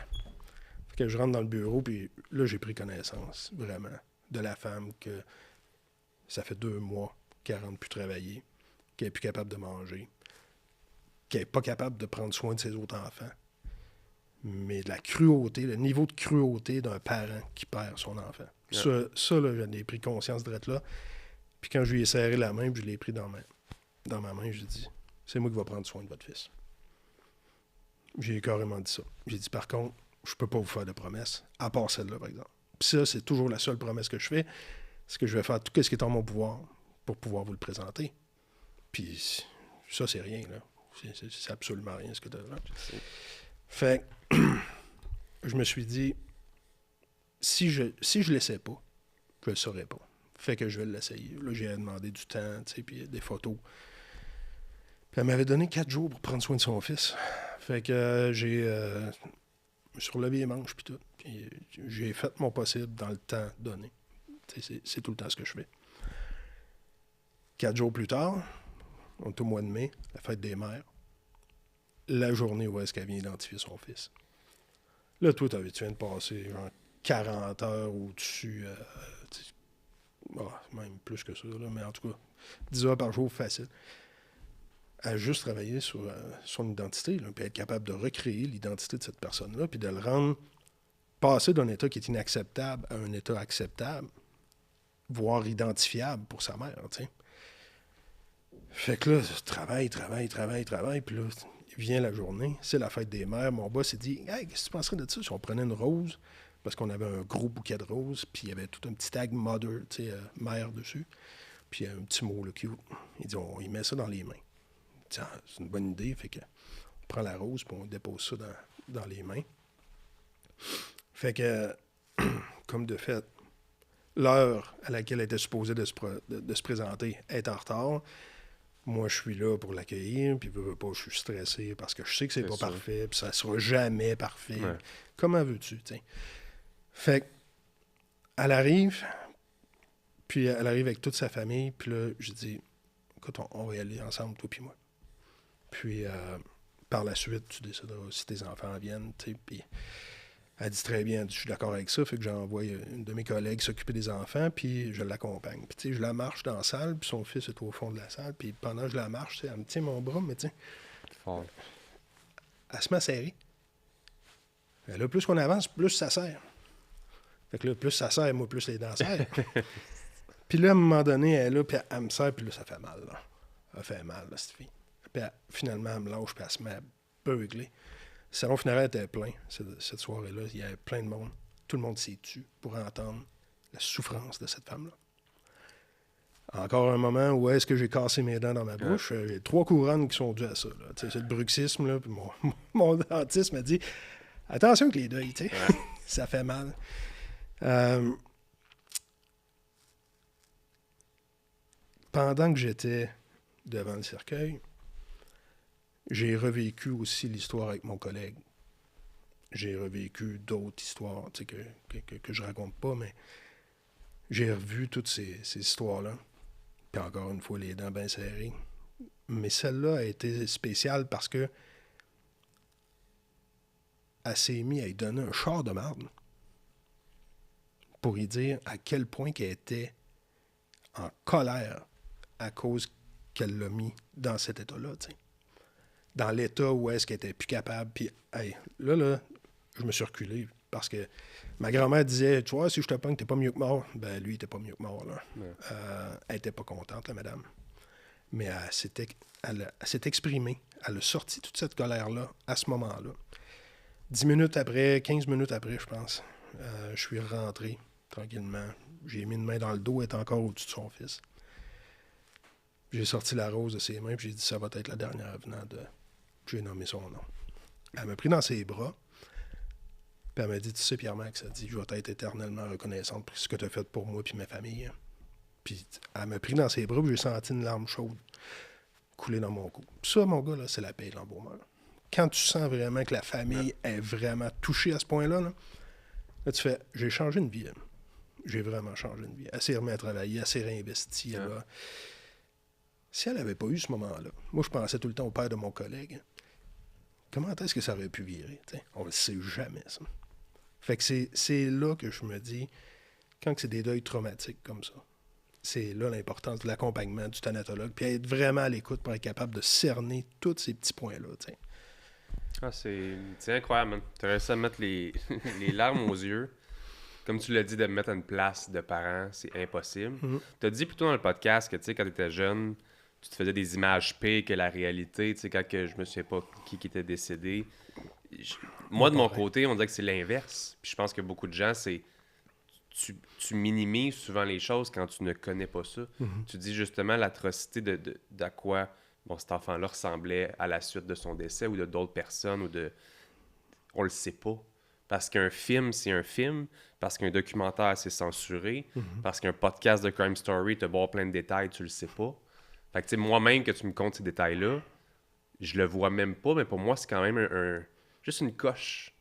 Fait que je rentre dans le bureau, puis là, j'ai pris connaissance, vraiment, de la femme que ça fait 2 mois qu'elle rentre plus travailler, qu'elle n'est plus capable de manger, qu'elle n'est pas capable de prendre soin de ses autres enfants. Mais de la cruauté, le niveau de cruauté d'un parent qui perd son enfant. Yeah. Ça là, j'en ai pris conscience de là. Puis quand je lui ai serré la main, puis je l'ai pris dans ma main, j'ai dit, c'est moi qui vais prendre soin de votre fils. J'ai carrément dit ça. J'ai dit, par contre, je peux pas vous faire de promesses, à part celle-là, par exemple. Puis ça, c'est toujours la seule promesse que je fais, c'est que je vais faire tout ce qui est en mon pouvoir pour pouvoir vous le présenter. Puis ça, c'est rien, là. C'est absolument rien, ce que tu as là. Fait je me suis dit, si je l'essaie pas, je le saurais pas. Fait que je vais l'essayer. Là, j'ai demandé du temps, tu sais, puis des photos. Puis elle m'avait donné 4 jours pour prendre soin de son fils. Fait que je me suis relevé les manches, puis tout. Puis j'ai fait mon possible dans le temps donné. C'est tout le temps ce que je fais. 4 jours plus tard, on est au mois de mai, la fête des mères. La journée où est-ce qu'elle vient identifier son fils. Là, toi, tu viens de passer genre 40 heures au-dessus, même plus que ça, là, mais en tout cas, 10 heures par jour, facile. À juste travailler sur son identité, là, puis être capable de recréer l'identité de cette personne-là, puis de le rendre passer d'un état qui est inacceptable à un état acceptable, voire identifiable pour sa mère, tu sais. Fait que là, travail, puis là, vient la journée, c'est la fête des mères. Mon boss s'est dit, « Hey, qu'est-ce que tu penserais de ça si on prenait une rose? » Parce qu'on avait un gros bouquet de roses, puis il y avait tout un petit tag « mother », tu sais, mère dessus. Puis il y a un petit mot, là, cute. Il dit, on y met ça dans les mains. Il dit, ah, c'est une bonne idée, fait que on prend la rose, puis on dépose ça dans les mains. Fait que, comme de fait, l'heure à laquelle elle était supposée de se présenter est en retard. Moi, je suis là pour l'accueillir, puis je suis stressé parce que je sais que c'est pas sûr. Parfait, puis ça sera jamais parfait. Ouais. Comment veux-tu, tu sais? Fait qu'elle arrive, puis elle arrive avec toute sa famille, puis là, je dis, écoute, on va y aller ensemble, toi puis moi. Puis, par la suite, tu décideras si tes enfants viennent, tu sais, puis elle dit très bien, je suis d'accord avec ça, fait que j'envoie une de mes collègues s'occuper des enfants, puis je l'accompagne. Puis tu sais, je la marche dans la salle, puis son fils est au fond de la salle, puis pendant que je la marche, elle me tient mon bras, mais tu sais, elle se met à serrer. Et là, plus qu'on avance, plus ça serre. Fait que là, plus ça serre, moi, plus les dents serrent. Puis là, à un moment donné, elle est là, puis elle me serre, puis là, ça fait mal, là. Elle fait mal, là, cette fille. Puis finalement, elle me lâche, puis elle se met à beugler. Le salon funéraire était plein cette soirée-là. Il y avait plein de monde. Tout le monde s'est tué pour entendre la souffrance de cette femme-là. Encore un moment où est-ce que j'ai cassé mes dents dans ma bouche. Il y a 3 couronnes qui sont dues à ça. C'est le bruxisme. Là, puis mon dentiste m'a dit « Attention avec les deuils, tu sais. Ça fait mal. » Pendant que j'étais devant le cercueil, j'ai revécu aussi l'histoire avec mon collègue. J'ai revécu d'autres histoires que je raconte pas, mais j'ai revu toutes ces histoires-là. Puis encore une fois, les dents bien serrées. Mais celle-là a été spéciale parce que elle s'est mise à lui donner un char de marde pour lui dire à quel point qu'elle était en colère à cause qu'elle l'a mis dans cet état-là, tu sais. Dans l'état où est-ce qu'elle était plus capable. Puis, hey, là, je me suis reculé parce que ma grand-mère disait, tu vois, si je te pogne, t'es pas mieux que mort. Ben, lui, il était pas mieux que mort, là. Ouais. Elle était pas contente, la madame. Mais elle s'est exprimée. Elle a sorti toute cette colère-là à ce moment-là. 10 minutes après, 15 minutes après, je pense, je suis rentré tranquillement. J'ai mis une main dans le dos, elle est encore au-dessus de son fils. J'ai sorti la rose de ses mains, puis j'ai dit, ça va être la dernière venant de... J'ai nommé son nom. Elle m'a pris dans ses bras. Puis elle m'a dit, tu sais, Pierre-Max, elle dit, je vais être éternellement reconnaissante pour ce que tu as fait pour moi puis ma famille. Puis elle m'a pris dans ses bras, puis j'ai senti une larme chaude couler dans mon cou. Puis ça, mon gars, là, c'est la paix de l'embaumeur. Quand tu sens vraiment que la famille est vraiment touchée à ce point-là, là, tu fais, j'ai changé une vie. J'ai vraiment changé une vie. Elle s'est remise à travailler, elle s'est réinvestie. Si elle n'avait pas eu ce moment-là, moi, je pensais tout le temps au père de mon collègue. Comment est-ce que ça aurait pu virer? T'sais? On ne le sait jamais, ça. Fait que c'est là que je me dis, quand c'est des deuils traumatiques comme ça, c'est là l'importance de l'accompagnement du thanatologue, puis être vraiment à l'écoute pour être capable de cerner tous ces petits points-là. T'sais. Ah, c'est incroyable, man. Tu as réussi à mettre les larmes aux yeux. Comme tu l'as dit, de me mettre à une place de parent, c'est impossible. Tu as dit plutôt dans le podcast que, tu sais, quand tu étais jeune, tu te faisais des images pires que la réalité. Tu sais, quand je me souviens pas qui était décédé. Moi, de mon côté, on dirait que c'est l'inverse. Puis je pense que beaucoup de gens, c'est... Tu minimises souvent les choses quand tu ne connais pas ça. Tu dis justement l'atrocité d'à quoi cet enfant-là ressemblait à la suite de son décès ou de d'autres personnes ou de... On le sait pas. Parce qu'un film, c'est un film. Parce qu'un documentaire, c'est censuré. Parce qu'un podcast de Crime Story te boit plein de détails, tu le sais pas. Fait que, tu sais, moi-même, que tu me comptes ces détails-là, je le vois même pas, mais pour moi, c'est quand même juste une coche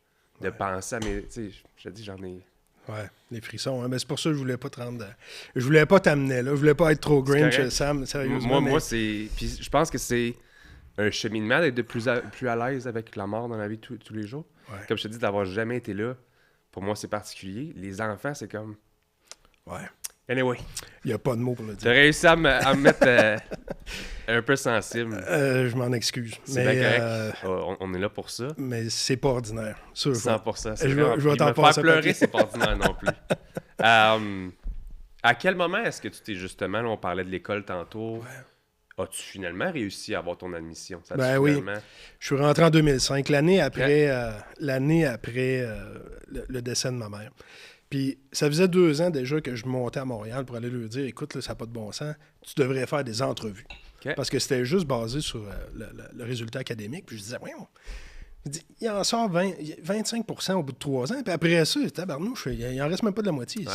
de penser à mes... Tu sais, je te dis, j'en ai... Ouais, les frissons. Hein? Mais c'est pour ça que je voulais pas te rendre... Je voulais pas t'amener là. Je voulais pas être trop Grinch, Sam, sérieusement. Moi, c'est... Puis je pense que c'est un cheminement d'être de plus à l'aise avec la mort dans la vie tous les jours. Ouais. Comme je te dis, d'avoir jamais été là, pour moi, c'est particulier. Les enfants, c'est comme... Ouais. Anyway. Il n'y a pas de mots pour le dire. Tu as réussi à me mettre un peu sensible. Je m'en excuse. C'est bien correct. On est là pour ça. Mais c'est pas ordinaire. Sûr, 100%. Je vais t'en me passer faire pleurer, c'est pas ordinaire non plus. À quel moment est-ce que tu t'es justement... Là, on parlait de l'école tantôt. Ouais. As-tu finalement réussi à avoir ton admission? Oui. Je suis rentré en 2005, l'année après, le décès de ma mère. Puis ça faisait 2 ans déjà que je montais à Montréal pour aller lui dire, écoute, là, ça n'a pas de bon sens, tu devrais faire des entrevues. Okay. Parce que c'était juste basé sur le résultat académique. Puis je disais, voyons, il en sort 25% au bout de 3 ans. Puis après ça, tabarnouche, il en reste même pas de la moitié. Ouais.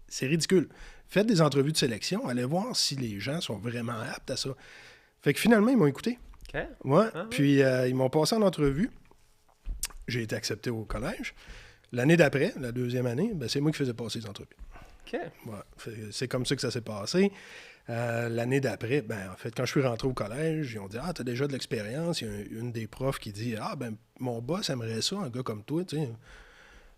C'est ridicule. Faites des entrevues de sélection, allez voir si les gens sont vraiment aptes à ça. Fait que finalement, ils m'ont écouté. Okay. Ouais. Puis ils m'ont passé en entrevue. J'ai été accepté au collège. L'année d'après, la 2e année, c'est moi qui faisais passer les entrevues. Okay. Ouais. C'est comme ça que ça s'est passé. L'année d'après, en fait, quand je suis rentré au collège, ils ont dit « Ah, t'as déjà de l'expérience. » Il y a une des profs qui dit « Ah, mon boss aimerait ça, un gars comme toi, tu sais.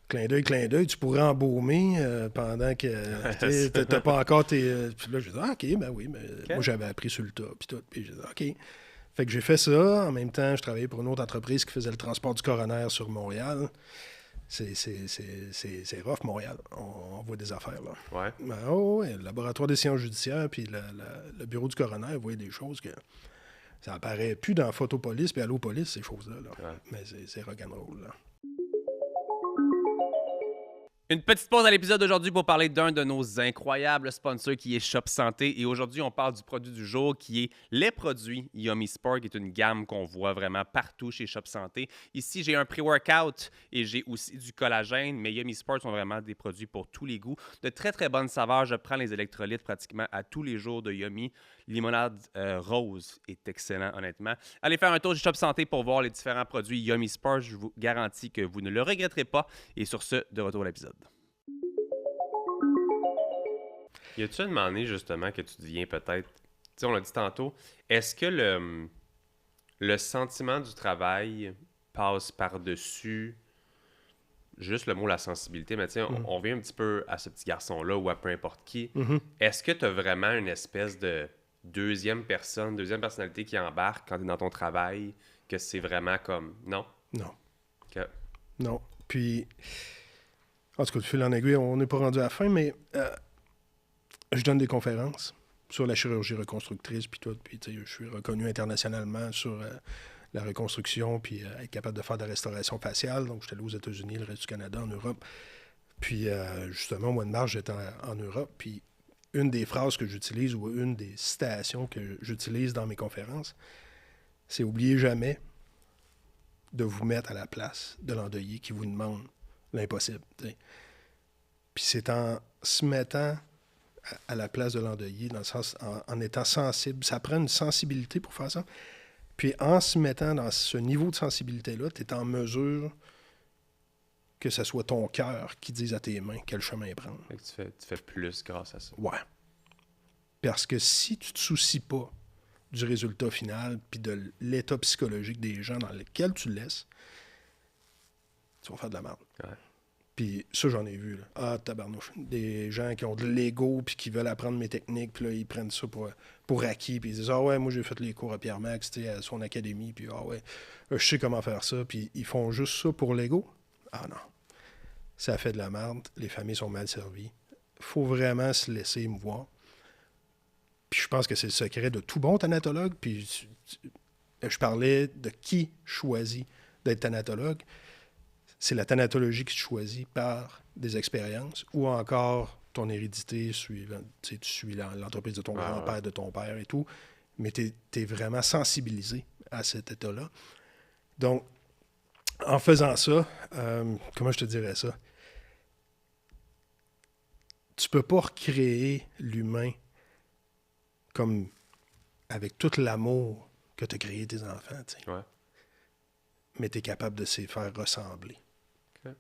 Clin d'œil, tu pourrais embaumer pendant que t'as pas encore tes... » Puis là, j'ai dit « Ah, OK, oui, mais moi, j'avais appris sur le tas. » Puis tout. Puis j'ai dit « OK. » Fait que j'ai fait ça. En même temps, je travaillais pour une autre entreprise qui faisait le transport du coroner sur Montréal. C'est rough, Montréal. On voit des affaires, là. Ouais. Le laboratoire des sciences judiciaires puis le bureau du coroner voyait des choses que ça apparaît plus dans Photopolis puis Allopolis, ces choses-là. Là. Ouais. Mais c'est rock'n'roll, là. Une petite pause à l'épisode d'aujourd'hui pour parler d'un de nos incroyables sponsors qui est Shop Santé. Et aujourd'hui, on parle du produit du jour qui est les produits Yummy Sport, qui est une gamme qu'on voit vraiment partout chez Shop Santé. Ici, j'ai un pré-workout et j'ai aussi du collagène, mais Yummy Sport sont vraiment des produits pour tous les goûts. De très, très bonnes saveurs. Je prends les électrolytes pratiquement à tous les jours de Yummy. Limonade rose est excellent, honnêtement. Allez faire un tour du Shop Santé pour voir les différents produits Yummy Sport. Je vous garantis que vous ne le regretterez pas. Et sur ce, de retour à l'épisode. Y a-tu un moment donné, justement, que tu deviens peut-être... Tu sais, on l'a dit tantôt. Est-ce que le sentiment du travail passe par-dessus juste le mot la sensibilité, mais tiens, on revient un petit peu à ce petit garçon-là ou à peu importe qui. Est-ce que tu as vraiment une espèce de deuxième personnalité qui embarque quand tu es dans ton travail, que c'est vraiment comme... Non? Non. Okay. Non. Puis, en tout cas, de fil en aiguille, on n'est pas rendu à la fin, mais je donne des conférences sur la chirurgie reconstructrice, puis tout. Puis, je suis reconnu internationalement sur la reconstruction, puis être capable de faire de la restauration faciale. Donc, j'étais allé aux États-Unis, le reste du Canada, en Europe. Puis, justement, au mois de mars, j'étais en Europe, puis une des phrases que j'utilise ou une des citations que j'utilise dans mes conférences, c'est « Oubliez jamais de vous mettre à la place de l'endeuillé qui vous demande l'impossible. T'sais. Puis c'est en se mettant à la place de l'endeuillé, dans le sens, en étant sensible. Ça prend une sensibilité pour faire ça. Puis en se mettant dans ce niveau de sensibilité-là, tu es en mesure que ce soit ton cœur qui dise à tes mains quel chemin prendre. Fait que tu fais plus grâce à ça. Ouais. Parce que si tu te soucies pas du résultat final puis de l'état psychologique des gens dans lequel tu le laisses, tu vas faire de la merde. Ouais. Puis ça, j'en ai vu. Là. Ah, tabarnouche. Des gens qui ont de l'ego puis qui veulent apprendre mes techniques, puis là, ils prennent ça pour acquis, puis ils disent « Ah ouais, moi, j'ai fait les cours à Pierre-Max, à son académie, puis ah ouais, je sais comment faire ça. » Puis ils font juste ça pour l'ego. Ah non. Ça fait de la merde. Les familles sont mal servies. Faut vraiment se laisser émouvoir. Puis je pense que c'est le secret de tout bon thanatologue. Puis je parlais de qui choisit d'être thanatologue. C'est la thanatologie qui se choisit par des expériences ou encore ton hérédité suivant. Tu suis l'entreprise de ton grand-père, de ton père et tout. Mais tu es vraiment sensibilisé à cet état-là. Donc, en faisant ça, comment je te dirais ça? Tu peux pas recréer l'humain comme avec tout l'amour que tu as créé tes enfants, tu sais. Ouais. Mais tu es capable de s'y faire ressembler. Okay.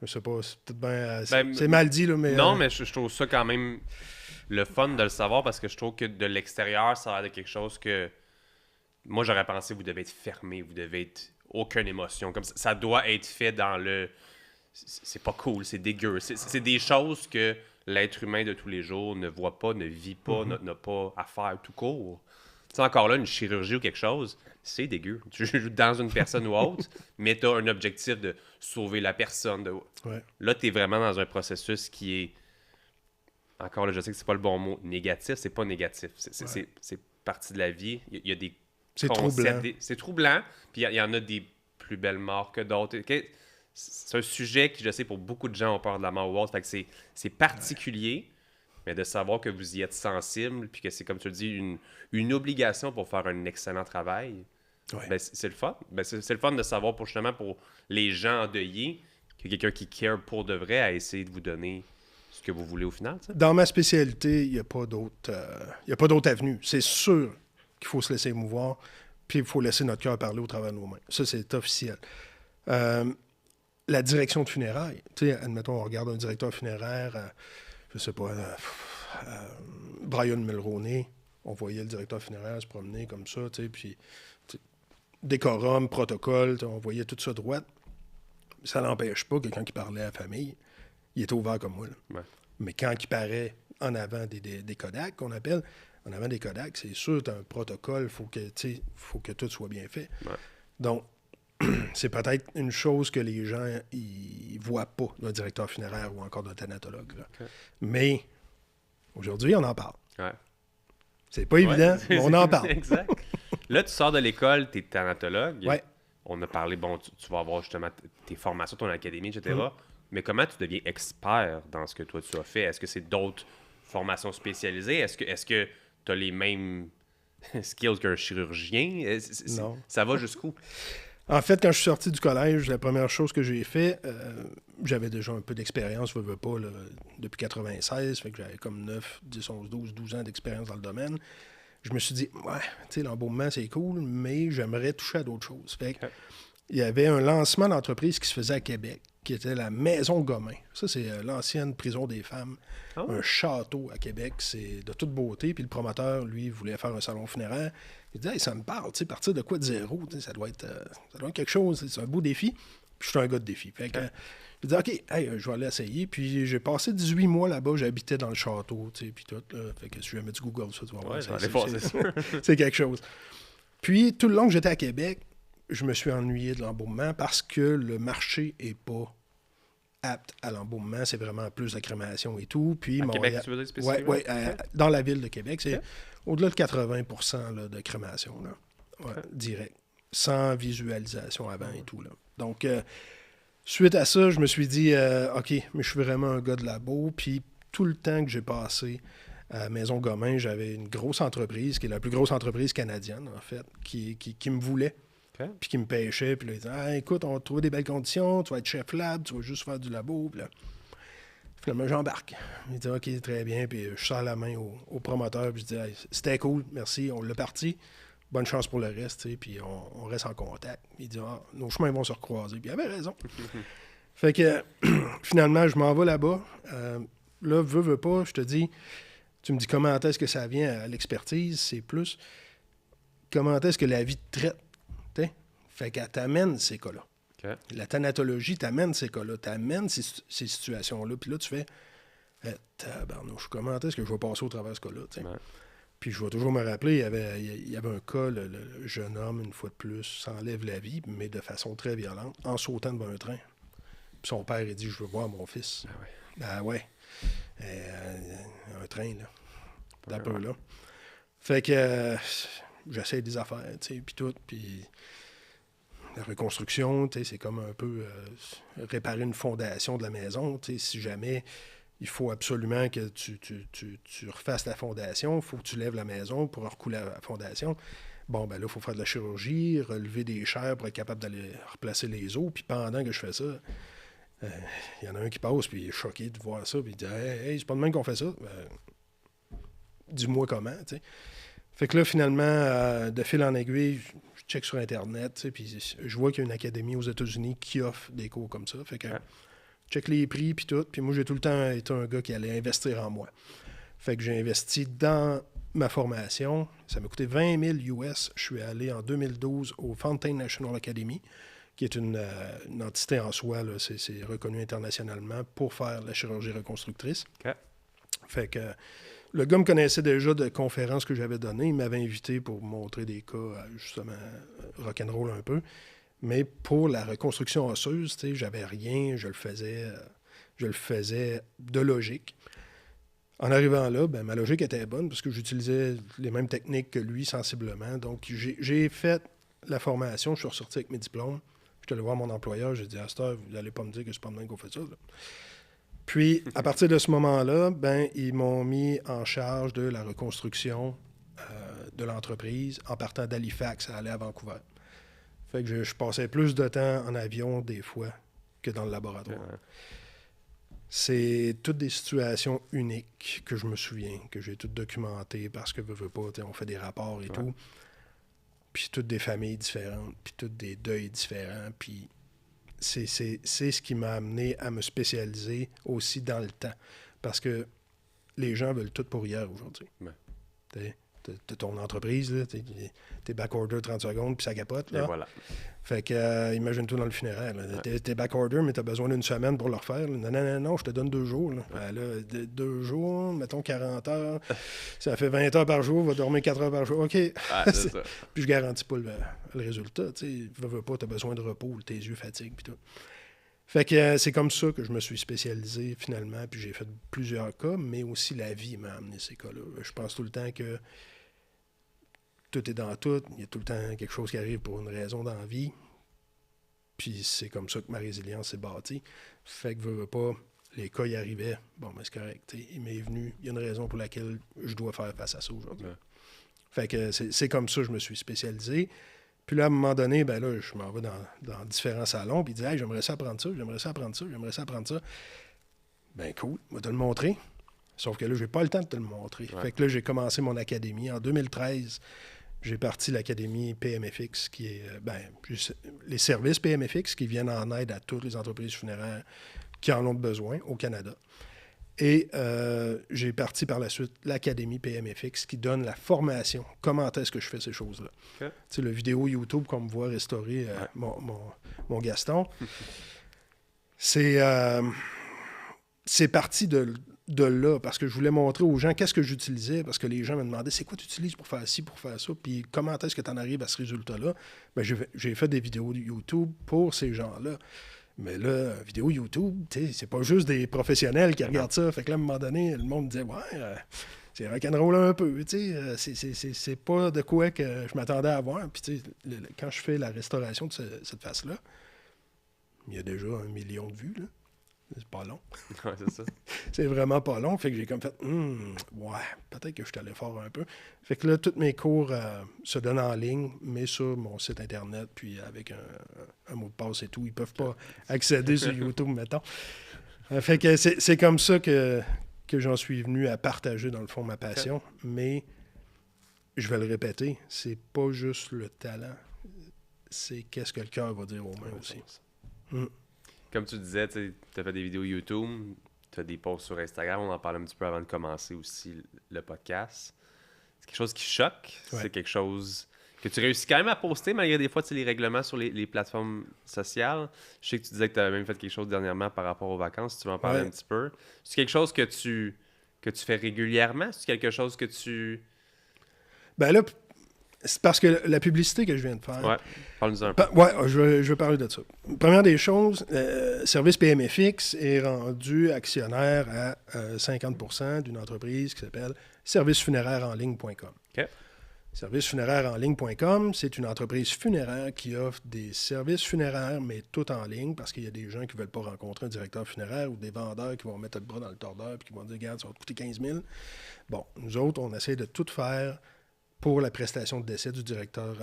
Je sais pas, c'est peut-être bien... c'est mal dit, là, mais... Non, mais je trouve ça quand même le fun de le savoir parce que je trouve que de l'extérieur, ça a l'air de quelque chose que... Moi, j'aurais pensé vous devez être fermé, vous devez être... Aucune émotion. Comme ça doit être fait dans le... C'est pas cool, c'est dégueu. C'est des choses que l'être humain de tous les jours ne voit pas, ne vit pas, n'a pas à faire tout court. Tu sais, encore là, une chirurgie ou quelque chose, c'est dégueu. Tu joues dans une personne ou autre, mais tu as un objectif de sauver la personne. Ouais. Là, tu es vraiment dans un processus qui est... Encore là, je sais que c'est pas le bon mot. Négatif, c'est pas négatif. C'est partie de la vie. Il y a des c'est troublant. C'est troublant, puis il y en a des plus belles morts que d'autres. Okay? C'est un sujet qui, je sais, pour beaucoup de gens ont peur de la mort ou autre. Fait que c'est particulier, mais de savoir que vous y êtes sensible, puis que c'est, comme tu le dis, une obligation pour faire un excellent travail, ben, c'est le fun. Ben, c'est le fun de savoir, justement, pour les gens endeuillés, qu'il y a quelqu'un qui care pour de vrai à essayer de vous donner ce que vous voulez au final. T'sais. Dans ma spécialité, il n'y a pas d'autre avenue. C'est sûr qu'il faut se laisser émouvoir, puis il faut laisser notre cœur parler au travers de nos mains. Ça, c'est officiel. La direction de funérailles, tu sais, admettons, on regarde un directeur funéraire, je sais pas, Brian Mulroney, on voyait le directeur funéraire se promener comme ça, tu sais, puis décorum, protocole, on voyait tout ça droit. Ça n'empêche pas que quand il parlait à la famille, il était ouvert comme moi. Là. Ouais. Mais quand il paraît en avant des Kodak, qu'on appelle, en avant des Kodak, c'est sûr, tu as un protocole, faut que tout soit bien fait. Ouais. Donc, c'est peut-être une chose que les gens ils voient pas d'un directeur funéraire ou encore d'un thanatologue. Là. Okay. Mais aujourd'hui, on en parle. Ouais. C'est pas évident, mais on en parle. Exact. Là, tu sors de l'école, tu es thanatologue. Ouais. On a parlé, bon, tu vas avoir justement tes formations, ton académie, etc. Mais comment tu deviens expert dans ce que toi, tu as fait? Est-ce que c'est d'autres formations spécialisées? Est-ce que tu as les mêmes skills qu'un chirurgien? Non. Ça va jusqu'où? En fait, quand je suis sorti du collège, la première chose que j'ai fait, j'avais déjà un peu d'expérience, je veux pas, là, depuis 96, fait que j'avais comme 9, 10, 11, 12 ans d'expérience dans le domaine. Je me suis dit, ouais, tu sais, l'embaumement, c'est cool, mais j'aimerais toucher à d'autres choses. Fait que, il y avait un lancement d'entreprise qui se faisait à Québec, qui était la Maison Gomain. Ça, c'est l'ancienne prison des femmes. Oh. Un château à Québec, c'est de toute beauté. Puis le promoteur, lui, voulait faire un salon funéraire. Il disait, hey, ça me parle, tu sais, partir de quoi de zéro, ça doit être quelque chose, c'est un beau défi. Puis je suis un gars de défi. Fait que, je dis, OK, hey, je vais aller essayer. Puis j'ai passé 18 mois là-bas, j'habitais dans le château, tu sais, puis tout. Là. Fait que si jamais tu googles ça, tu vas voir. C'est quelque chose. Puis tout le long que j'étais à Québec, je me suis ennuyé de l'embaumement parce que le marché n'est pas apte à l'embaumement. C'est vraiment plus la crémation et tout. Puis à Québec, tu veux dire spécifiquement? Oui, dans la ville de Québec, c'est au-delà de 80% là, de crémation, là. Ouais, direct. Sans visualisation avant et tout. Là. Donc, suite à ça, je me suis dit, OK, mais je suis vraiment un gars de labo. Puis tout le temps que j'ai passé à Maison Gomain, j'avais une grosse entreprise, qui est la plus grosse entreprise canadienne, en fait, qui me voulait. OK. puis qui me pêchait, puis là, il disait ah, écoute, on va te trouver des belles conditions, tu vas être chef lab, tu vas juste faire du labo. Puis là, finalement, j'embarque. Il dit ok, très bien, puis je sors la main au promoteur, puis je dis hey, c'était cool, merci, on l'a parti. Bonne chance pour le reste, puis on reste en contact. Il dit ah, nos chemins vont se recroiser, puis il avait raison. Fait que finalement, je m'en vais là-bas. Là, veux pas, je te dis, tu me dis comment est-ce que ça vient à l'expertise, c'est plus comment est-ce que la vie te traite. T'sais? Fait qu'elle t'amène ces cas-là. OK. La thanatologie t'amène ces cas-là, t'amène ces situations-là. Puis là, tu fais tabarnouche, comment est-ce que je vais passer au travers de ce cas-là? Ouais. Puis je vais toujours me rappeler, il y avait un cas, le jeune homme, une fois de plus, s'enlève la vie, mais de façon très violente, en sautant devant un train. Puis son père, il dit je veux voir mon fils. Ah ouais. Un train, là. D'un peu, là. Fait que j'essaie des affaires, tu sais, puis tout, puis la reconstruction, tu sais, c'est comme un peu réparer une fondation de la maison, tu sais, si jamais il faut absolument que tu refasses la fondation, il faut que tu lèves la maison pour recouler la fondation. Bon, ben là, il faut faire de la chirurgie, relever des chairs pour être capable d'aller replacer les os, puis pendant que je fais ça, il y en a un qui passe, puis il est choqué de voir ça, puis il dit hey, c'est pas de même qu'on fait ça. Dis-moi comment, tu sais. Fait que là, finalement, de fil en aiguille, je check sur Internet, tu sais, puis je vois qu'il y a une académie aux États-Unis qui offre des cours comme ça. Fait que je check les prix, puis tout. Puis moi, j'ai tout le temps été un gars qui allait investir en moi. Fait que j'ai investi dans ma formation. Ça m'a coûté 20 000 US. Je suis allé en 2012 au Fountain National Academy, qui est une entité en soi, là, c'est reconnu internationalement pour faire la chirurgie reconstructrice. OK. Fait que le gars me connaissait déjà de conférences que j'avais données. Il m'avait invité pour montrer des cas, justement, rock'n'roll un peu. Mais pour la reconstruction osseuse, tu sais, j'avais rien, je le faisais de logique. En arrivant là, ben, ma logique était bonne parce que j'utilisais les mêmes techniques que lui sensiblement. Donc, j'ai fait la formation, je suis ressorti avec mes diplômes. Je suis allé voir mon employeur, j'ai dit à cette heure, vous n'allez pas me dire que c'est pas de même qu'on fait ça. Là. Puis, à partir de ce moment-là, ben, ils m'ont mis en charge de la reconstruction de l'entreprise en partant d'Halifax à aller à Vancouver. Fait que je passais plus de temps en avion des fois que dans le laboratoire. Ouais. C'est toutes des situations uniques que je me souviens, que j'ai toutes documentées parce que veux pas, on fait des rapports et tout. Puis toutes des familles différentes, puis toutes des deuils différents. Puis c'est ce qui m'a amené à me spécialiser aussi dans le temps. Parce que les gens veulent tout pour hier aujourd'hui. Ouais. T'as ton entreprise, là, t'es backorder 30 secondes, puis ça capote. Là. Et voilà. Fait que, imagine-toi dans le funéraire. T'es backorder, mais t'as besoin d'une semaine pour le refaire. Là. Non, je te donne 2 jours. Là. Ben, là, 2 jours, mettons 40 heures. Ça fait 20 heures par jour, va dormir 4 heures par jour. OK. C'est ça. Puis je garantis pas le résultat. Veux pas, t'as besoin de repos, tes yeux fatiguent, puis tout. Fait que c'est comme ça que je me suis spécialisé finalement, puis j'ai fait plusieurs cas, mais aussi la vie m'a amené ces cas-là. Je pense tout le temps que tout est dans tout, il y a tout le temps quelque chose qui arrive pour une raison dans la vie, puis c'est comme ça que ma résilience s'est bâtie. Fait que veux pas, les cas y arrivaient, bon, ben c'est correct, il m'est venu, il y a une raison pour laquelle je dois faire face à ça aujourd'hui. Ouais. Fait que c'est comme ça que je me suis spécialisé. Puis là, à un moment donné, ben là, je m'en vais dans différents salons, puis il dit hey, j'aimerais ça apprendre ça, j'aimerais ça apprendre ça, j'aimerais ça apprendre ça. Ben cool, je vais te le montrer. Sauf que là, j'ai pas le temps de te le montrer. Ouais. Fait que là, j'ai commencé mon académie. En 2013, j'ai parti l'académie PMFX, qui est les services PMFX qui viennent en aide à toutes les entreprises funéraires qui en ont besoin au Canada. Et j'ai parti par la suite l'Académie PMFX qui donne la formation. Comment est-ce que je fais ces choses-là? Okay. Tu sais, le vidéo YouTube qu'on me voit restaurer mon Gaston, c'est parti de là parce que je voulais montrer aux gens qu'est-ce que j'utilisais parce que les gens me demandaient c'est quoi tu utilises pour faire ci, pour faire ça, puis comment est-ce que tu en arrives à ce résultat-là? Ben, j'ai fait des vidéos YouTube pour ces gens-là. Mais là, vidéo YouTube, c'est pas juste des professionnels qui regardent ça. Fait que là, à un moment donné, le monde me disait ouais, c'est rock'n'roll un peu. C'est pas de quoi que je m'attendais à voir. Puis quand je fais la restauration de cette face-là, il y a déjà 1 million de vues. Là. C'est pas long. Ouais, c'est ça. C'est vraiment pas long. Fait que j'ai comme fait, ouais, peut-être que je suis allé fort un peu. Fait que là, tous mes cours se donnent en ligne, mais sur mon site Internet, puis avec un mot de passe et tout. Ils peuvent pas accéder sur YouTube, mettons. Fait que c'est comme ça que j'en suis venu à partager, dans le fond, ma passion. Mais, je vais le répéter, c'est pas juste le talent. C'est qu'est-ce que le cœur va dire aux mains aussi. Comme tu disais, tu as fait des vidéos YouTube, tu as des posts sur Instagram, on en parlait un petit peu avant de commencer aussi le podcast. C'est quelque chose qui choque, c'est quelque chose que tu réussis quand même à poster malgré des fois les règlements sur les plateformes sociales. Je sais que tu disais que tu avais même fait quelque chose dernièrement par rapport aux vacances, si tu veux en parler un petit peu. C'est quelque chose que tu fais régulièrement? C'est quelque chose que tu... Ben là, c'est parce que la publicité que je viens de faire... Ouais, parle-nous un peu. Je vais parler de ça. Première des choses, Service PMFX est rendu actionnaire à 50% d'une entreprise qui s'appelle servicefunéraireenligne.com. OK. Servicefunéraireenligne.com, c'est une entreprise funéraire qui offre des services funéraires, mais tout en ligne, parce qu'il y a des gens qui ne veulent pas rencontrer un directeur funéraire ou des vendeurs qui vont mettre le bras dans le tordeur et qui vont dire, regarde, ça va te coûter 15 000. Bon, nous autres, on essaie de tout faire pour la prestation de décès du directeur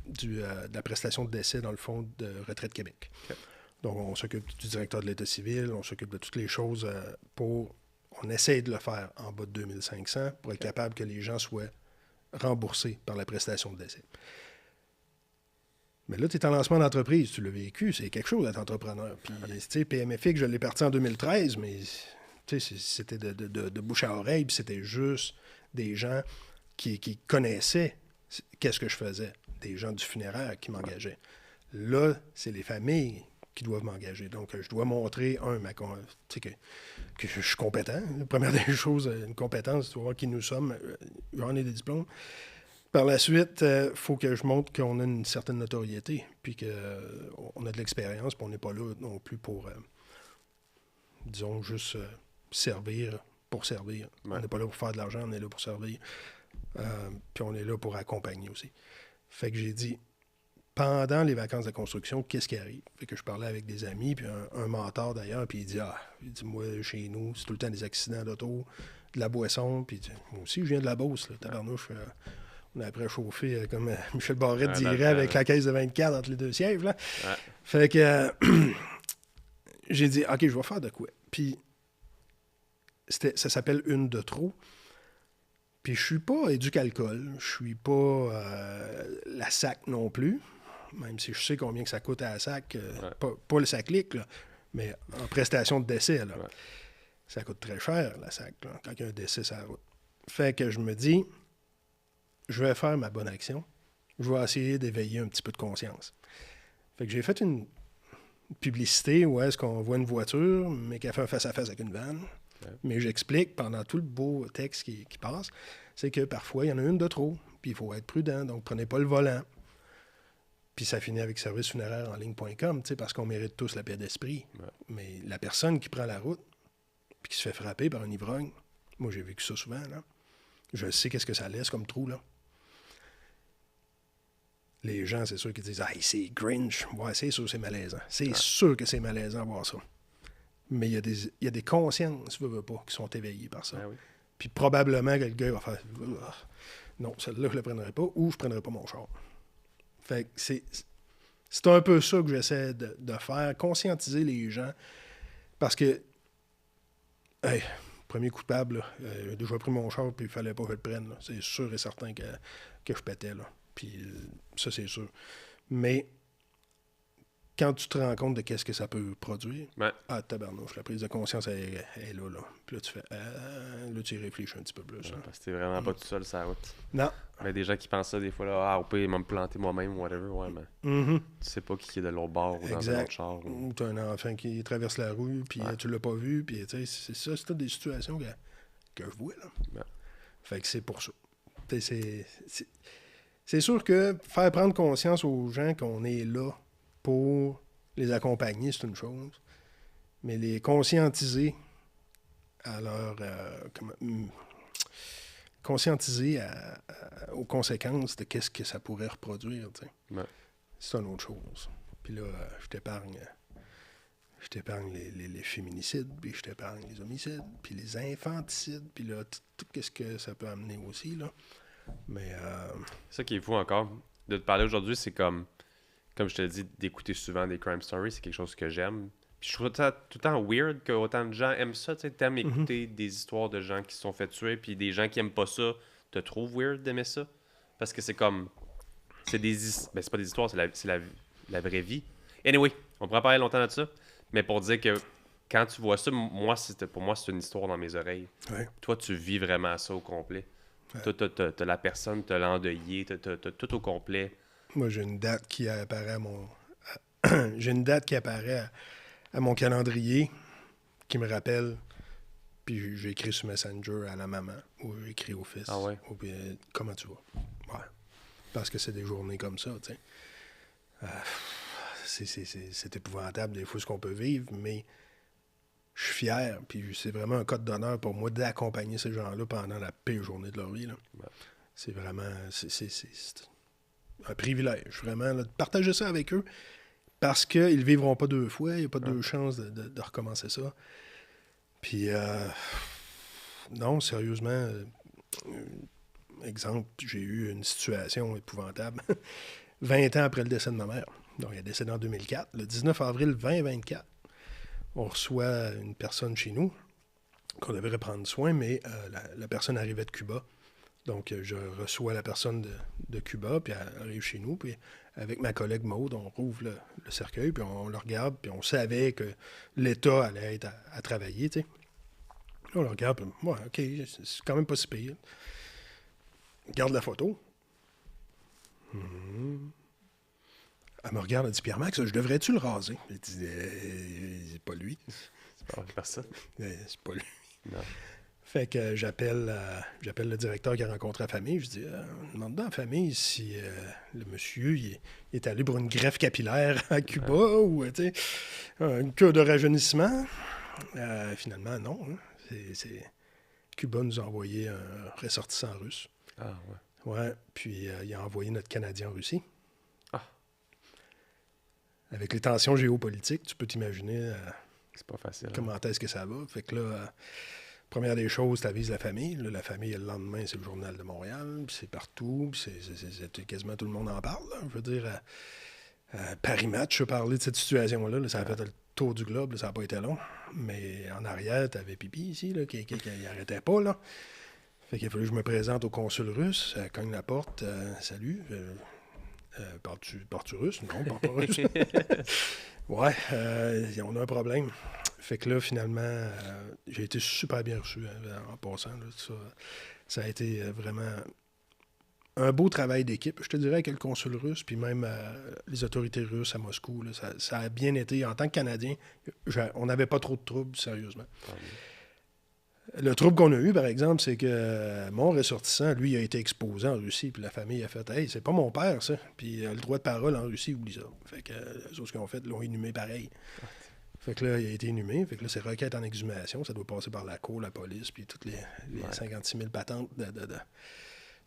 de la prestation de décès dans le Fonds de retraite Québec. Okay. Donc, on s'occupe du directeur de l'État civil, on s'occupe de toutes les choses on essaie de le faire en bas de 2500 pour être capable que les gens soient remboursés par la prestation de décès. Mais là, tu es en lancement d'entreprise, tu l'as vécu, c'est quelque chose d'être entrepreneur. Puis, tu sais, PMFX, je l'ai parti en 2013, mais c'était de bouche à oreille, puis c'était juste des gens qui connaissaient qu'est-ce que je faisais, des gens du funéraire qui m'engageaient. Là, c'est les familles qui doivent m'engager. Donc, je dois montrer, que je suis compétent. La première des choses, une compétence, tu vas voir qui nous sommes, j'en ai des diplômes. Par la suite, il faut que je montre qu'on a une certaine notoriété, puis qu'on a de l'expérience, puis on n'est pas là non plus pour, disons, juste servir pour servir. Ouais. On n'est pas là pour faire de l'argent, on est là pour servir. Puis on est là pour accompagner aussi. Fait que j'ai dit, pendant les vacances de construction, qu'est-ce qui arrive? Fait que je parlais avec des amis, puis un mentor d'ailleurs, puis il dit, moi, chez nous, c'est tout le temps des accidents d'auto, de la boisson, puis moi aussi, je viens de la Beauce, là, tabarnouche. On a après chauffé, comme Michel Barrette dirait, avec la caisse de 24 entre les deux sièges, là. Ouais. Fait que j'ai dit, OK, je vais faire de quoi? Puis ça s'appelle une de trop. Puis je suis pas éduc-alcool, je suis pas la SAC non plus, même si je sais combien que ça coûte à la SAC, pas le SAC-LIC, là, mais en prestation de décès, là. Ouais. Ça coûte très cher, la SAC, là, quand il y a un décès sur la route. Fait que je me dis, je vais faire ma bonne action, je vais essayer d'éveiller un petit peu de conscience. Fait que j'ai fait une publicité où est-ce qu'on voit une voiture, mais qu'elle fait un face-à-face avec une vanne. Ouais. Mais j'explique pendant tout le beau texte qui passe, c'est que parfois, il y en a une de trop, puis il faut être prudent, donc prenez pas le volant. Puis ça finit avec servicefunéraireenligne.com, parce qu'on mérite tous la paix d'esprit. Ouais. Mais la personne qui prend la route, puis qui se fait frapper par un ivrogne, moi j'ai vécu ça souvent, là. Je sais qu'est-ce que ça laisse comme trou, là. Les gens, c'est sûr qu'ils disent « Ah, c'est Grinch. » Ouais, c'est sûr, c'est malaisant. C'est sûr que c'est malaisant à voir ça. Mais il y a des consciences, veux pas, qui sont éveillées par ça. Ah oui. Puis probablement que le gars va faire non, celle-là, je ne la prendrai pas, ou je ne prendrai pas mon char. Fait que c'est un peu ça que j'essaie de faire, conscientiser les gens. Parce que, hey, premier coupable, j'ai déjà pris mon char, puis il ne fallait pas que je le prenne. Là. C'est sûr et certain que je pétais. Là. Puis ça, c'est sûr. Mais quand tu te rends compte de qu'est-ce que ça peut produire, tabarnouche, la prise de conscience elle est là. Puis là, tu fais, là, tu y réfléchis un petit peu plus. Ouais, parce que t'es vraiment pas tout seul sur la route. Non. Mais des gens qui pensent ça, des fois, là, au pire, ils vont me planter moi-même, whatever, ouais, mais tu sais pas qui est de l'autre bord ou dans un autre char. Ou t'as un enfant qui traverse la rue, puis tu l'as pas vu, puis tu sais, c'est toutes des situations que je vois, là. Ouais. Fait que c'est pour ça. C'est sûr que faire prendre conscience aux gens qu'on est là pour les accompagner, c'est une chose. Mais les conscientiser à leur... conscientiser aux conséquences de qu'est-ce que ça pourrait reproduire, tu sais. Ouais. C'est une autre chose. Puis là, je t'épargne je t'épargne les féminicides, puis je t'épargne les homicides, puis les infanticides, puis là, tout ce que ça peut amener aussi, là. Mais... C'est ça qui est fou encore. De te parler aujourd'hui, c'est comme je te dis, d'écouter souvent des crime stories, c'est quelque chose que j'aime. Puis je trouve ça tout le temps weird que autant de gens aiment ça. Tu sais, t'aimes écouter des histoires de gens qui se sont fait tuer, puis des gens qui aiment pas ça, te trouvent weird d'aimer ça. Parce que c'est comme... Ben, c'est pas des histoires, c'est la vraie vie. Anyway, on pourrait parler longtemps de ça, mais pour dire que quand tu vois ça, pour moi, c'est une histoire dans mes oreilles. Ouais. Toi, tu vis vraiment ça au complet. Ouais. Toi, t'as la personne, t'as l'endeuillé, t'as tout au complet. Moi, j'ai une date qui apparaît à mon... j'ai une date qui apparaît à mon calendrier qui me rappelle, puis j'ai écrit sur Messenger à la maman, ou j'ai écrit au fils. Ah ouais? Ou puis, comment tu vas? Ouais. Parce que c'est des journées comme ça, tu sais. C'est épouvantable des fois ce qu'on peut vivre, mais je suis fier, puis c'est vraiment un code d'honneur pour moi d'accompagner ces gens-là pendant la pire journée de leur vie, là. Ouais. C'est vraiment... C'est un privilège, vraiment, là, de partager ça avec eux, parce qu'ils ne vivront pas deux fois, il n'y a pas deux chances de recommencer ça. Puis, non, sérieusement, exemple, j'ai eu une situation épouvantable 20 ans après le décès de ma mère. Donc, elle est décédée en 2004. Le 19 avril 2024, on reçoit une personne chez nous qu'on devrait prendre soin, mais la personne arrivait de Cuba. Donc, je reçois la personne de Cuba, puis elle arrive chez nous, puis avec ma collègue Maude, on rouvre le cercueil, puis on le regarde, puis on savait que l'État allait être à travailler, tu sais. Là, on le regarde, puis ouais, OK, c'est quand même pas si pire. Regarde la photo. Elle me regarde, elle dit, Pierre-Max, je devrais-tu le raser? Elle dit, c'est pas lui. C'est pas personne. C'est pas lui. Non. Fait que j'appelle le directeur qui a rencontré la famille. Je dis, demande dans la famille si le monsieur il est allé pour une greffe capillaire à Cuba ou une cure de rajeunissement. Finalement, non. Hein. Cuba nous a envoyé un ressortissant russe. Ah ouais. Ouais, puis il a envoyé notre Canadien en Russie. Ah. Avec les tensions géopolitiques, tu peux t'imaginer C'est pas facile. comment est-ce que ça va. Fait que là... Première des choses, tu avises la famille. Là, la famille, le lendemain, c'est le Journal de Montréal. Puis c'est partout. Puis c'est quasiment tout le monde en parle. Là. Je veux dire, Paris Match, je parlais de cette situation-là. Là, ça a fait le tour du globe. Là, ça n'a pas été long. Mais en arrière, tu avais Pipi ici, là, qui n'arrêtait pas. Là. Fait qu'il a fallu que je me présente au consul russe. Elle cogne la porte. Salut. Parles-tu russe? Non, parle pas russe. Ouais, on a un problème. Fait que là, finalement, j'ai été super bien reçu en passant. Là, ça a été vraiment un beau travail d'équipe, je te dirais, avec le consul russe, puis même les autorités russes à Moscou. Là, ça a bien été. En tant que Canadien, on n'avait pas trop de troubles, sérieusement. Le trouble qu'on a eu, par exemple, c'est que mon ressortissant, lui, a été exposé en Russie, puis la famille a fait « Hey, c'est pas mon père, ça. » Puis le droit de parole en Russie, oublie ça. Fait que les autres, ce qu'ils ont fait, l'ont inhumé pareil. Fait que là, il a été inhumé. Fait que là, c'est requête en exhumation. Ça doit passer par la cour, la police, puis toutes les 56 000 patentes.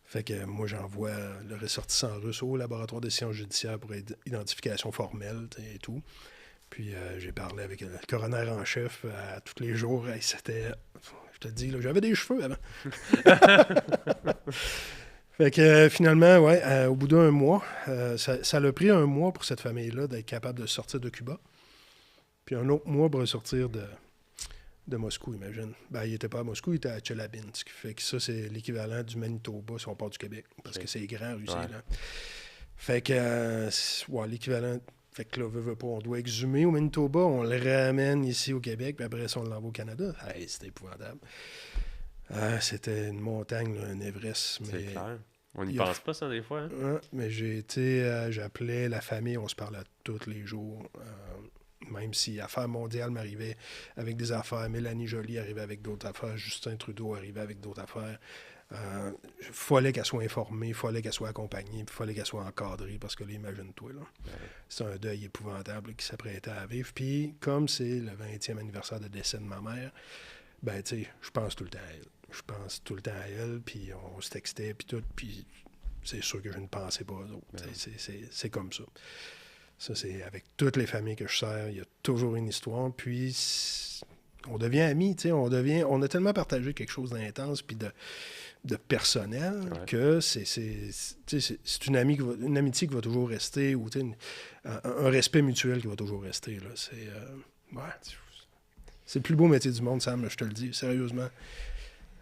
Fait que moi, j'envoie le ressortissant russe au laboratoire de sciences judiciaires pour identification formelle et tout. Puis j'ai parlé avec le coroner en chef tous les jours. Hey, c'était... Je te dis, là, j'avais des cheveux avant. Fait que finalement, ouais, au bout d'un mois, ça a pris un mois pour cette famille-là d'être capable de sortir de Cuba. Puis un autre mois pour ressortir de Moscou, imagine. Ben, il n'était pas à Moscou, il était à Tchelabinsk. Fait que ça, c'est l'équivalent du Manitoba si on part du Québec. Parce que c'est grand, Russie, là. Fait que, l'équivalent... Fait que là, veut pas, on doit exhumer au Manitoba, on le ramène ici au Québec, puis après ça, on l'envoie au Canada. Hey, c'était épouvantable. C'était une montagne, là, un Everest. C'est clair. On n'y pense pas, ça, des fois. Hein? Mais j'appelais la famille, on se parlait tous les jours. Même si Affaires mondiales m'arrivait avec des affaires, Mélanie Joly arrivait avec d'autres affaires, Justin Trudeau arrivait avec d'autres affaires. Il fallait qu'elle soit informée, il fallait qu'elle soit accompagnée, il fallait qu'elle soit encadrée, parce que là, imagine-toi, là, c'est un deuil épouvantable qui s'apprêtait à vivre. Puis, comme c'est le 20e anniversaire de décès de ma mère, ben, tu sais, je pense tout le temps à elle. Je pense tout le temps à elle, puis on se textait, puis tout, puis c'est sûr que je ne pensais pas aux autres. C'est comme ça. Ça, c'est avec toutes les familles que je sers, il y a toujours une histoire. Puis, on devient amis, tu sais, on a tellement partagé quelque chose d'intense puis de personnel que c'est une amitié qui va toujours rester ou un respect mutuel qui va toujours rester. Là. C'est le plus beau métier du monde, Sam, je te le dis, sérieusement.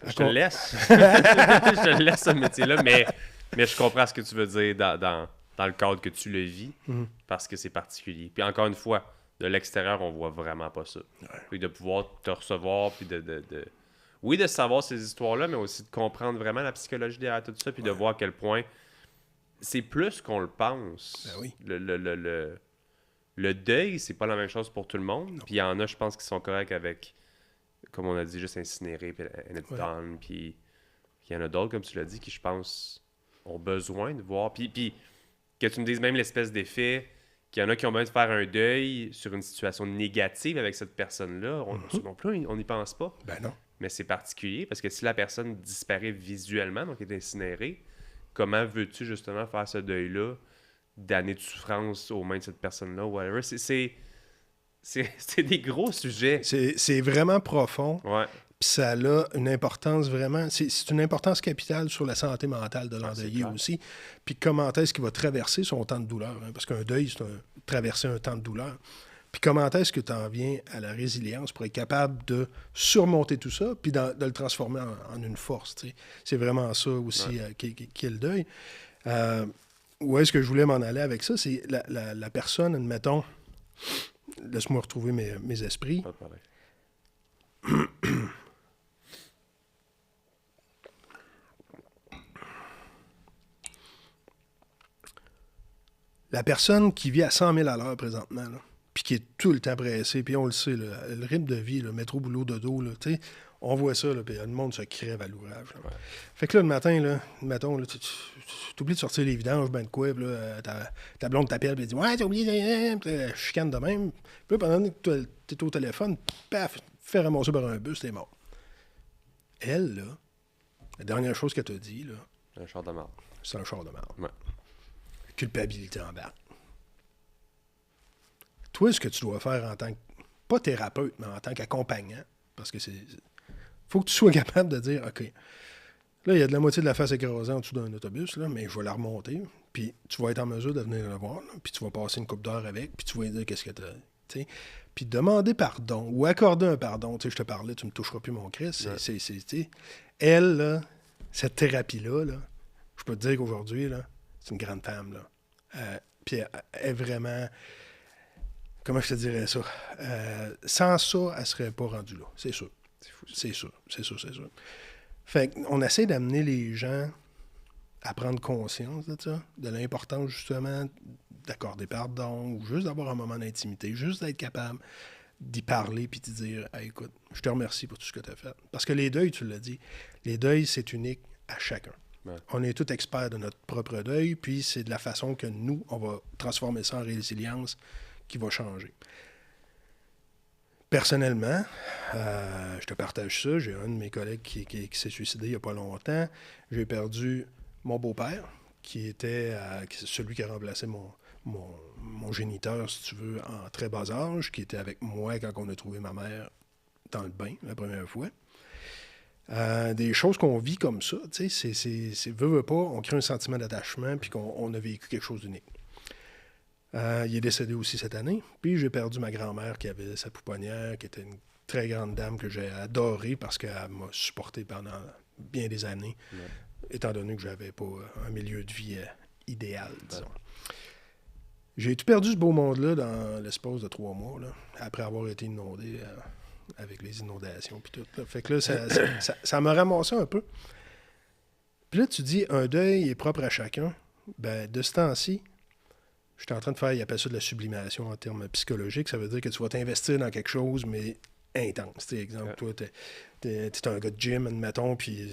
Je te laisse. Je te laisse ce métier-là, mais je comprends ce que tu veux dire dans le cadre que tu le vis, parce que c'est particulier. Puis encore une fois, de l'extérieur, on voit vraiment pas ça. Puis de pouvoir te recevoir, puis oui, de savoir ces histoires-là, mais aussi de comprendre vraiment la psychologie derrière tout ça, puis de voir à quel point c'est plus qu'on le pense. Ben oui. Le deuil, c'est pas la même chose pour tout le monde. Puis il y en a, je pense, qui sont corrects avec, comme on a dit, juste incinérer, puis done. Puis il y en a d'autres, comme tu l'as dit, qui, je pense, ont besoin de voir. Puis que tu me dises même l'espèce d'effet qu'il y en a qui ont besoin de faire un deuil sur une situation négative avec cette personne-là. Non plus, on n'y pense pas. Ben non. Mais c'est particulier parce que si la personne disparaît visuellement, donc est incinérée, comment veux-tu justement faire ce deuil-là d'années de souffrance aux mains de cette personne-là, whatever. C'est des gros sujets. C'est vraiment profond. Ouais. Puis ça a une importance vraiment... C'est une importance capitale sur la santé mentale de l'endeuillé aussi. Puis comment est-ce qu'il va traverser son temps de douleur. Hein? Parce qu'un deuil, c'est traverser un temps de douleur. Puis comment est-ce que tu en viens à la résilience pour être capable de surmonter tout ça puis de le transformer en une force. T'sais. C'est vraiment ça aussi qui est le deuil. Où est-ce que je voulais m'en aller avec ça? C'est la personne, admettons... Laisse-moi retrouver mes esprits. Pas de problème. La personne qui vit à 100 000 à l'heure présentement, là, puis qui est tout le temps pressée, puis on le sait, là, le rythme de vie, le métro, boulot, dodo, là, on voit ça, puis le monde se crève à l'ouvrage. Ouais. Fait que là, le matin, là, mettons, là, tu oublies de sortir les vidanges, ben de quoi, puis là, ta blonde t'appelle, puis elle dit « Ouais, t'as oublié, puis chicane de même. » Puis là, pendant que t'es au téléphone, paf, fais ramasser par un bus, t'es mort. Elle, là, la dernière chose qu'elle t'a dit, là... Un char de marde. C'est un char de marde. Ouais. Culpabilité en bas. Toi, ce que tu dois faire en tant que, pas thérapeute, mais en tant qu'accompagnant, parce que faut que tu sois capable de dire, OK, là, il y a de la moitié de la face écrasée en dessous d'un autobus, là, mais je vais la remonter, puis tu vas être en mesure de venir le voir, là, puis tu vas passer une couple d'heures avec, puis tu vas lui dire qu'est-ce que tu as. Puis demander pardon, ou accorder un pardon, je te parlais, tu me toucheras plus mon Christ, elle, là, cette thérapie-là, là, je peux te dire qu'aujourd'hui, là, c'est une grande femme, là. Puis elle est vraiment... Comment je te dirais ça? Sans ça, elle ne serait pas rendue là. C'est sûr. C'est sûr. Fait qu'on essaie d'amener les gens à prendre conscience de ça, de l'importance, justement, d'accorder pardon, ou juste d'avoir un moment d'intimité, juste d'être capable d'y parler puis de dire hey, « Écoute, je te remercie pour tout ce que tu as fait. » Parce que les deuils, tu l'as dit, les deuils, c'est unique à chacun. Ouais. On est tous experts de notre propre deuil, puis c'est de la façon que nous, on va transformer ça en résilience qui va changer. Personnellement, je te partage ça. J'ai un de mes collègues qui s'est suicidé il n'y a pas longtemps. J'ai perdu mon beau-père, qui était celui qui a remplacé mon géniteur, si tu veux, en très bas âge, qui était avec moi quand on a trouvé ma mère dans le bain la première fois. Des choses qu'on vit comme ça, tu sais, c'est veut pas, on crée un sentiment d'attachement puis qu'on a vécu quelque chose d'unique. Il est décédé aussi cette année. Puis j'ai perdu ma grand-mère qui avait sa pouponnière, qui était une très grande dame que j'ai adorée parce qu'elle m'a supporté pendant bien des années, étant donné que je n'avais pas un milieu de vie idéal, disons. J'ai tout perdu ce beau monde-là dans l'espace de 3 mois, là, après avoir été inondé avec les inondations puis tout. Là. Fait que là, ça m'a ramassé un peu. Puis là, tu dis, un deuil est propre à chacun. Ben, de ce temps-ci, je suis en train de faire, ils appellent ça de la sublimation en termes psychologiques. Ça veut dire que tu vas t'investir dans quelque chose, mais intense. T'sais, exemple, toi, t'es un gars de gym, admettons, puis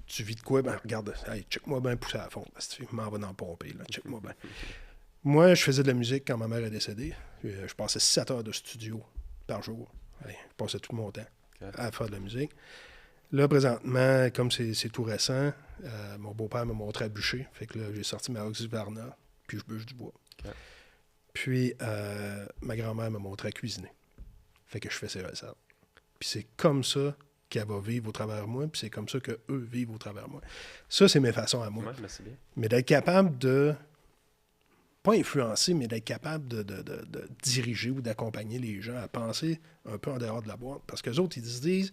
tu vis de quoi? Ben, regarde, hey, check-moi bien pousser à fond. Je m'en vais dans le pomper, là, check-moi bien. Moi, je faisais de la musique quand ma mère est décédée. Je passais 7 heures de studio par jour. Allez, je passais tout mon temps à faire de la musique. Là, présentement, comme c'est tout récent, mon beau-père m'a montré à bûcher. Fait que là, j'ai sorti ma Husqvarna, puis je bûche du bois. Puis, ma grand-mère m'a montré à cuisiner. Fait que je fais ses recettes. Puis c'est comme ça qu'elle va vivre au travers de moi, puis c'est comme ça qu'eux vivent au travers de moi. Ça, c'est mes façons à moi. Ouais, mais c'est bien. Mais d'être capable de, pas influencer, mais d'être capable de diriger ou d'accompagner les gens à penser un peu en dehors de la boîte. Parce qu'eux autres, ils se disent,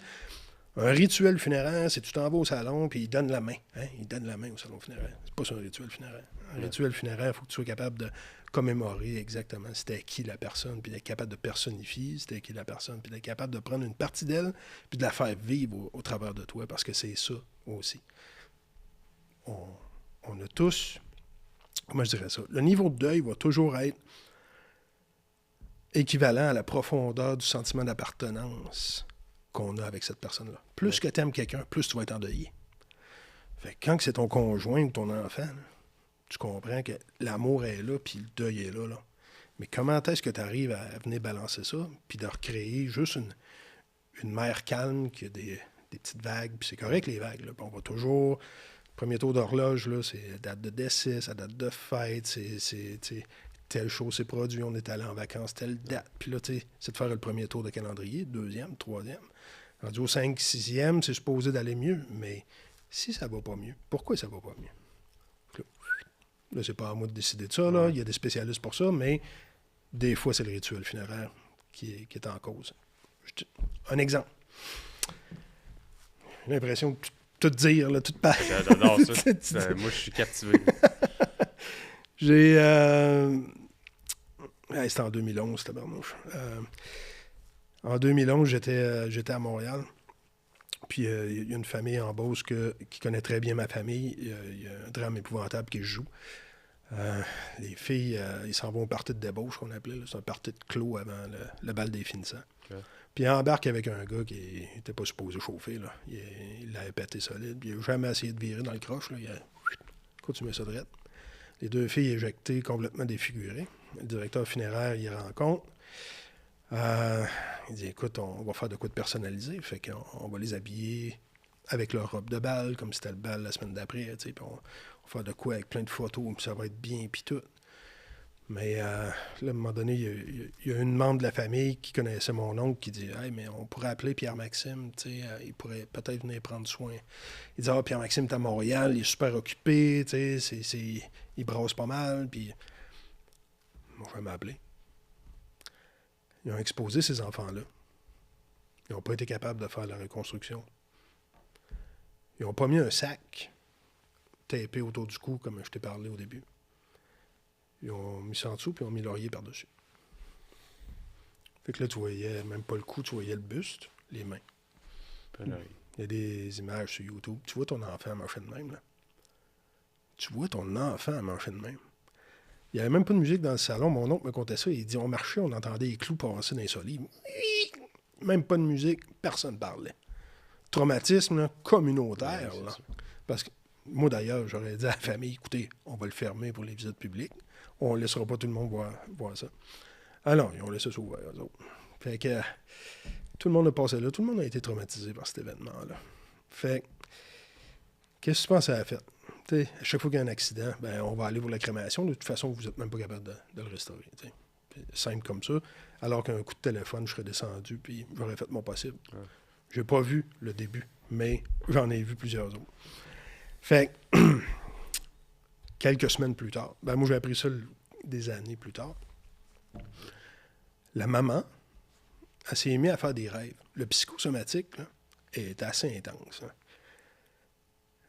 un rituel funéraire, c'est tu t'en vas au salon, puis ils donnent la main. Hein? Ils donnent la main au salon funéraire. C'est pas ça un rituel funéraire. Un rituel funéraire, il faut que tu sois capable de commémorer exactement c'était qui la personne, puis d'être capable de personnifier c'était qui la personne, puis d'être capable de prendre une partie d'elle, puis de la faire vivre au travers de toi, parce que c'est ça aussi. On a tous, comment je dirais ça, le niveau de deuil va toujours être équivalent à la profondeur du sentiment d'appartenance qu'on a avec cette personne-là. Plus que tu aimes quelqu'un, plus tu vas être endeuillé. Fait que quand c'est ton conjoint ou ton enfant, là, tu comprends que l'amour est là, puis le deuil est là, là. Mais comment est-ce que tu arrives à venir balancer ça, puis de recréer juste une mer calme, qui a des petites vagues, puis c'est correct les vagues, là. Puis on va toujours... Premier tour d'horloge, là, c'est date de décès, c'est date de fête, c'est telle chose s'est produit, on est allé en vacances, telle date. Puis là, tu sais, c'est de faire le premier tour de calendrier, deuxième, troisième. Rendu au 5, 6e, c'est supposé d'aller mieux, mais si ça va pas mieux, pourquoi ça va pas mieux? Là, c'est pas à moi de décider de ça, là. Il y a des spécialistes pour ça, mais des fois, c'est le rituel funéraire qui est en cause. Un exemple. J'ai l'impression de tout dire, là, tout parler. J'adore ça. Moi, je suis captivé. J'ai... c'était en 2011, tabarnouche. En 2011, j'étais à Montréal. Puis il y a une famille en Beauce qui connaît très bien ma famille. Il y a un drame épouvantable qui se joue. Les filles, ils s'en vont au party de débauche, qu'on appelait. Là. C'est un party de clos avant le bal des finissants. Okay. Puis il embarque avec un gars qui n'était pas supposé chauffer. Là. Il l'avait pété solide. Puis il n'a jamais essayé de virer dans le croche. Là. Il a continué ça droit. Les deux filles éjectées, complètement défigurées. Le directeur funéraire, il rencontre. Il dit, écoute, on va faire de quoi de personnalisé. Fait qu'on va les habiller avec leur robe de bal, comme c'était le bal la semaine d'après. Puis on va faire de quoi avec plein de photos, puis ça va être bien, puis tout. Mais là, à un moment donné, il y a une membre de la famille qui connaissait mon oncle qui dit, hey, mais on pourrait appeler Pierre-Maxime, il pourrait peut-être venir prendre soin. Il dit, Pierre-Maxime est à Montréal, il est super occupé, il brasse pas mal, puis moi, je vais m'appeler. Ils ont exposé ces enfants-là. Ils n'ont pas été capables de faire la reconstruction. Ils n'ont pas mis un sac tapé autour du cou, comme je t'ai parlé au début. Ils ont mis ça en dessous, puis ils ont mis l'oreiller par-dessus. Fait que là, tu voyais même pas le cou, tu voyais le buste, les mains. Il y a des images sur YouTube. Tu vois ton enfant marcher de même, là. Tu vois ton enfant marcher de même. Il n'y avait même pas de musique dans le salon. Mon oncle me contait ça. Il dit, on marchait, on entendait les clous passer dans les solives. Même pas de musique, personne ne parlait. Traumatisme là, communautaire. Ouais, là. Parce que moi, d'ailleurs, j'aurais dit à la famille, écoutez, on va le fermer pour les visites publiques. On ne laissera pas tout le monde voir ça. Alors, ils ont laissé ça ouvert, eux autres. Fait que tout le monde a passé là. Tout le monde a été traumatisé par cet événement-là. Fait qu'est-ce que tu penses à la fête? T'sais, à chaque fois qu'il y a un accident, ben, on va aller pour la crémation. De toute façon, vous n'êtes même pas capable de le restaurer. Simple comme ça. Alors qu'un coup de téléphone, je serais descendu puis j'aurais fait mon possible. Ouais. J'ai pas vu le début, mais j'en ai vu plusieurs autres. Fait quelques semaines plus tard, ben moi j'ai appris ça des années plus tard. La maman, elle s'est mise à faire des rêves. Le psychosomatique là, est assez intense. Hein.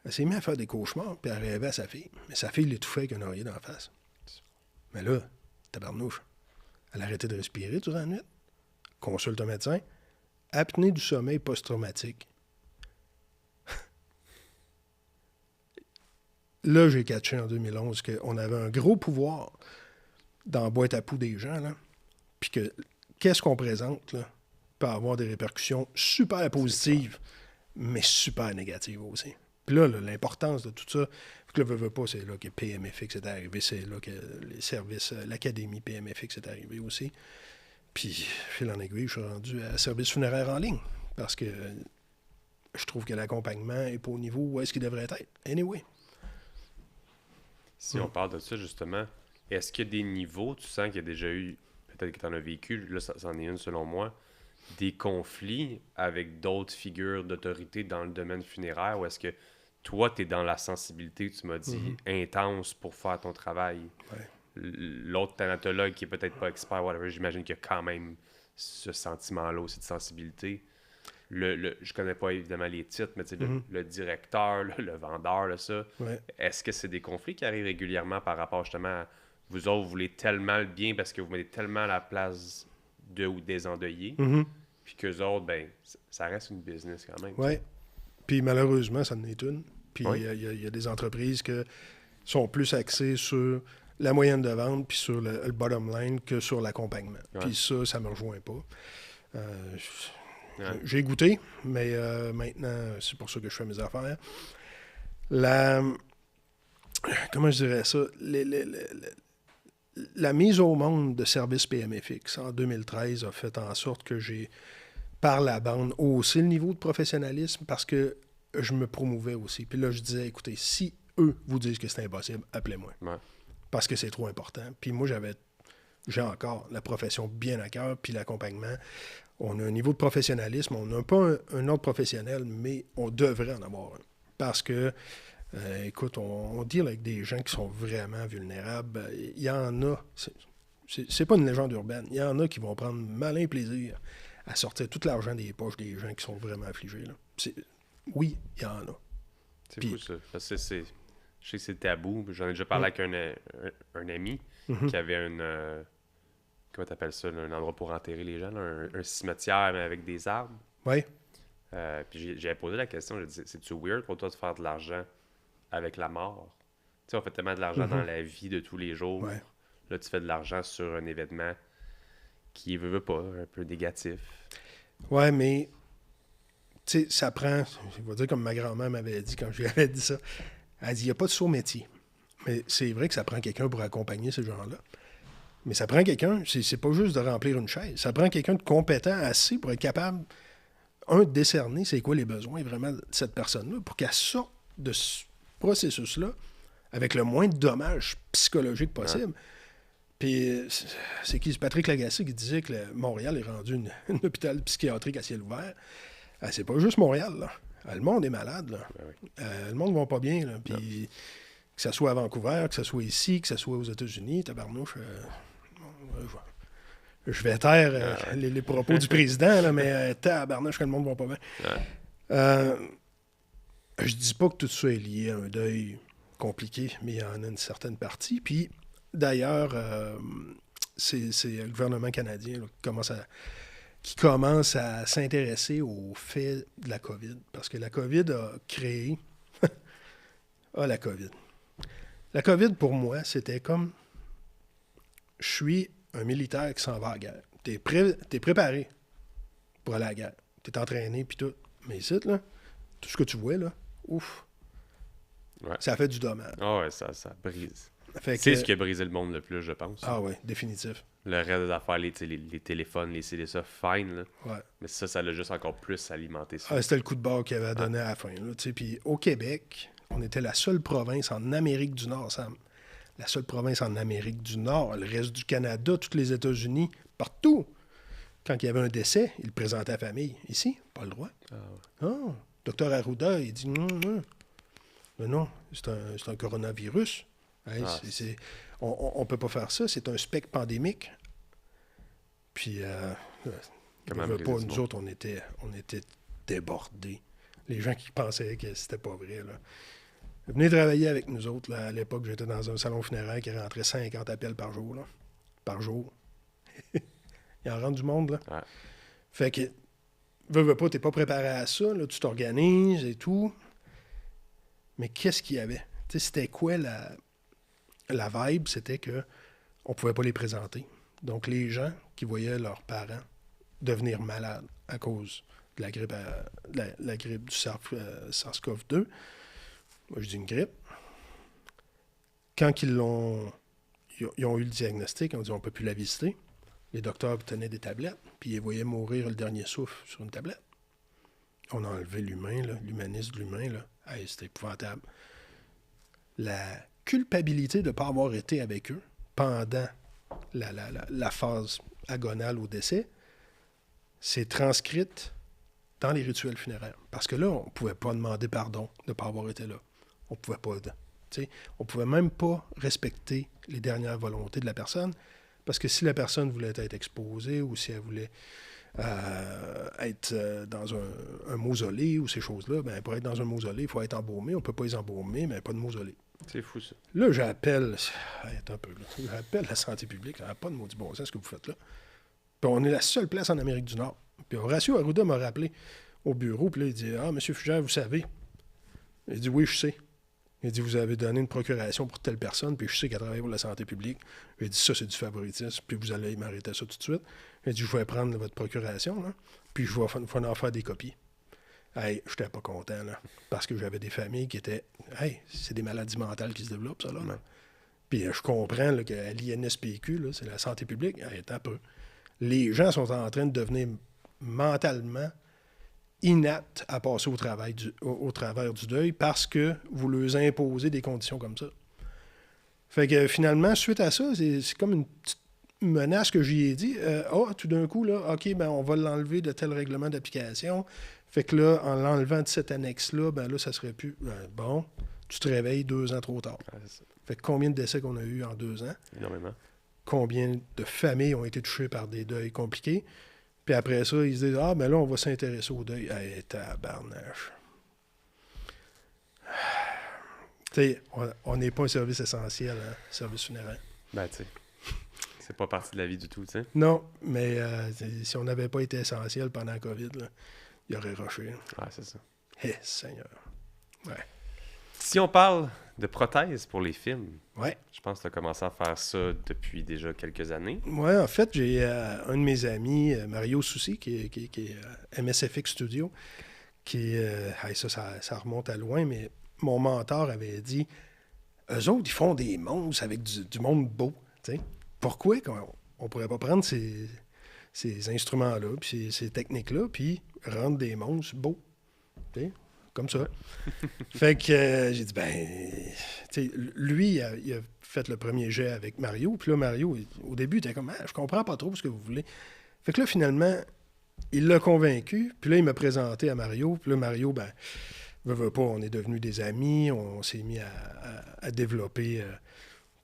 Elle s'est mise à faire des cauchemars, puis elle rêvait à sa fille. Mais sa fille l'étouffait avec un oreiller dans la face. Mais là, tabarnouche, elle a arrêté de respirer durant la nuit, consulte un médecin, apnée du sommeil post-traumatique. Là, j'ai catché en 2011 qu'on avait un gros pouvoir dans la boîte à poux des gens, là, puis que qu'est-ce qu'on présente, là, peut avoir des répercussions super positives, mais super négatives aussi. Puis là, l'importance de tout ça, que le veut pas, c'est là que PMFX est arrivé, c'est là que les services, l'académie PMFX est arrivé aussi. Puis, fil en aiguille, je suis rendu à service funéraire en ligne, parce que je trouve que l'accompagnement n'est pas au niveau où est-ce qu'il devrait être. Anyway. Si on parle de ça, justement, Est-ce qu'il y a des niveaux, tu sens qu'il y a déjà eu, peut-être que tu en as vécu, là, c'en est une selon moi, des conflits avec d'autres figures d'autorité dans le domaine funéraire, ou est-ce que toi, tu es dans la sensibilité, tu m'as dit, intense pour faire ton travail? Ouais. L'autre thanatologue qui est peut-être pas expert, whatever, j'imagine qu'il y a quand même ce sentiment-là aussi de sensibilité. Je connais pas évidemment les titres, mais tu sais, le directeur, le vendeur, là, ça, Ouais. est-ce que c'est des conflits qui arrivent régulièrement par rapport justement à vous autres, vous voulez tellement le bien parce que vous mettez tellement à la place de ou des endeuillés, puis qu'eux autres, ben, ça reste une business quand même. Oui. Puis malheureusement, ça en est une. Puis il Oui. y a des entreprises qui sont plus axées sur la moyenne de vente puis sur le bottom line que sur l'accompagnement. Ouais. Puis ça me rejoint pas. Ouais. J'ai goûté, mais maintenant, c'est pour ça que je fais mes affaires. Comment je dirais ça? La mise au monde de services PMFX en 2013 a fait en sorte que j'ai, par la bande, haussé le niveau de professionnalisme parce que je me promouvais aussi. Puis là, je disais, écoutez, si eux vous disent que c'est impossible, appelez-moi. Ouais. Parce que c'est trop important. Puis moi, j'ai encore la profession bien à cœur, puis l'accompagnement. On a un niveau de professionnalisme, on n'a pas un ordre professionnel, mais on devrait en avoir un. Parce que, écoute, on deal avec des gens qui sont vraiment vulnérables. Il y en a, c'est pas une légende urbaine, il y en a qui vont prendre malin plaisir à sortir tout l'argent des poches des gens qui sont vraiment affligés. Là. Oui, il y en a. C'est Puis- fou ça. Parce que je sais que c'est tabou. J'en ai déjà parlé avec un ami qui avait comment t'appelles ça, là, un endroit pour enterrer les gens, là, un cimetière mais avec des arbres. Oui, Puis j'avais posé la question, j'ai dit, c'est-tu weird pour toi de faire de l'argent avec la mort? Tu sais, on fait tellement de l'argent dans la vie de tous les jours. Ouais. Là, tu fais de l'argent sur un événement qui veut pas, un peu négatif. ouais, mais tu sais, ça prend, je vais dire comme ma grand-mère m'avait dit quand je lui avais dit ça, elle dit, il n'y a pas de saut métier. Mais c'est vrai que ça prend quelqu'un pour accompagner ces gens-là. Mais ça prend quelqu'un, c'est pas juste de remplir une chaise, ça prend quelqu'un de compétent assez pour être capable, de décerner c'est quoi les besoins vraiment de cette personne-là, pour qu'elle sorte de ce processus-là avec le moins de dommages psychologiques possible. Puis c'est qui? C'est Patrick Lagacé qui disait que Montréal est rendu un hôpital psychiatrique à ciel ouvert. C'est pas juste Montréal, là. Le monde est malade, là. Le monde va pas bien, là. Puis que ce soit à Vancouver, que ce soit ici, que ce soit aux États-Unis, tabarnouche, je vais taire les propos du président, là, mais tabarnouche que le monde va pas bien. Je dis pas que tout ça est lié à un deuil compliqué, mais il y en a une certaine partie. Puis d'ailleurs, c'est le gouvernement canadien là, qui commence à s'intéresser au fait de la COVID. Parce que la COVID a créé... la COVID. La COVID, pour moi, c'était comme... Je suis un militaire qui s'en va à la guerre. T'es préparé pour aller à la guerre. T'es entraîné, puis tout. Mais ici, là, tout ce que tu vois, là, ouf, ça fait du dommage. Ah ouais, ça brise. Fait C'est que- ce qui a brisé le monde le plus, je pense. Ah ouais, définitif. Le reste des affaires, les téléphones, les CD, ça, fine, là. Ouais. Mais ça l'a juste encore plus alimenté ça. Ah, c'était le coup de barre qu'il avait donné à la fin. Là, tu sais. Puis au Québec, on était la seule province en Amérique du Nord, Sam. La seule province en Amérique du Nord. Le reste du Canada, tous les États-Unis, partout. Quand il y avait un décès, il le présentait à la famille. Ici, pas le droit. Ah, docteur Arruda, il dit non. Mais non, c'est un coronavirus. Hey, on ne peut pas faire ça. C'est un spectre pandémique. Puis, Comment veut briser pas, du nous monde. autres, on était débordés. Les gens qui pensaient que c'était pas vrai. Là. Venez travailler avec nous autres. Là. À l'époque, j'étais dans un salon funéraire qui rentrait 50 appels par jour. Là. Par jour. Il en rentre du monde. Là. Ouais. Fait que, veux pas, t'es pas préparé à ça. Là, tu t'organises et tout. Mais qu'est-ce qu'il y avait? Tu sais, c'était quoi la vibe? C'était que on pouvait pas les présenter. Donc, les gens qui voyaient leurs parents devenir malades à cause de la grippe, la grippe du SARS-CoV-2, moi je dis une grippe, quand ils ont eu le diagnostic, on dit on peut plus la visiter, les docteurs tenaient des tablettes, puis ils voyaient mourir le dernier souffle sur une tablette. On a enlevé l'humain, là, l'humanisme de l'humain, là. Hey, c'était épouvantable. La culpabilité de ne pas avoir été avec eux, pendant la phase agonale au décès, c'est transcrite dans les rituels funéraires. Parce que là, on ne pouvait pas demander pardon de ne pas avoir été là. On ne pouvait pas. On ne pouvait même pas respecter les dernières volontés de la personne. Parce que si la personne voulait être exposée ou si elle voulait être dans un mausolée ou ces choses-là, ben, pour être dans un mausolée, il faut être embaumé. On ne peut pas les embaumer, mais pas de mausolée. C'est fou, ça. Là, j'appelle... Attends un peu, là. J'appelle la santé publique. Ça n'a pas de maudit bon sens ce que vous faites là. Puis on est la seule place en Amérique du Nord. Puis Horacio Arruda m'a rappelé au bureau, puis là, il dit « Ah, M. Fugère, vous savez. » Il dit « Oui, je sais. » Il dit « Vous avez donné une procuration pour telle personne, puis je sais qu'elle travaille pour la santé publique. » Il dit « Ça, c'est du favoritisme, puis vous allez m'arrêter ça tout de suite. » Il dit « Je vais prendre votre procuration, là, puis je vais en faire des copies. » Hey, je n'étais pas content, là, parce que j'avais des familles qui étaient « Hey, c'est des maladies mentales qui se développent, ça, là. Ouais. » Puis je comprends là, qu'à l'INSPQ, là, c'est la santé publique, hey, un peu. Les gens sont en train de devenir mentalement inaptes à passer au travers du deuil parce que vous leur imposez des conditions comme ça. Fait que finalement, suite à ça, c'est comme une petite menace que j'y ai dit. Tout d'un coup, là, OK, ben on va l'enlever de tel règlement d'application. Fait que là, en l'enlevant de cette annexe-là, ben là, ça serait plus... bon, tu te réveilles 2 ans trop tard. Fait que combien de décès qu'on a eu en 2 ans? Énormément. Combien de familles ont été touchées par des deuils compliqués? Puis après ça, ils se disent « Ah, ben là, on va s'intéresser au deuil. » Hey, tabarnache. Tu sais, on n'est pas un service essentiel, hein, service funéraire. Ben, tu sais, c'est pas partie de la vie du tout, tu sais. Non, mais si on n'avait pas été essentiel pendant la COVID, là, il y aurait rushé. Ouais, c'est ça. Seigneur. Ouais. Si on parle de prothèses pour les films, ouais. Je pense que tu as commencé à faire ça depuis déjà quelques années. Oui, en fait, j'ai un de mes amis, Mario Soucy, qui est MSFX Studio, ça remonte à loin, mais mon mentor avait dit « Eux autres, ils font des monstres avec du monde beau. T'sais. Pourquoi on ne pourrait pas prendre ces instruments-là, puis ces techniques-là, puis rendre des monstres beaux? » Comme ça. Fait que j'ai dit, lui, il a fait le premier jet avec Mario. Puis là, Mario, au début, il était comme, je comprends pas trop ce que vous voulez. Fait que là, finalement, il l'a convaincu. Puis là, il m'a présenté à Mario. Puis là, Mario, veut pas, on est devenus des amis. On s'est mis à développer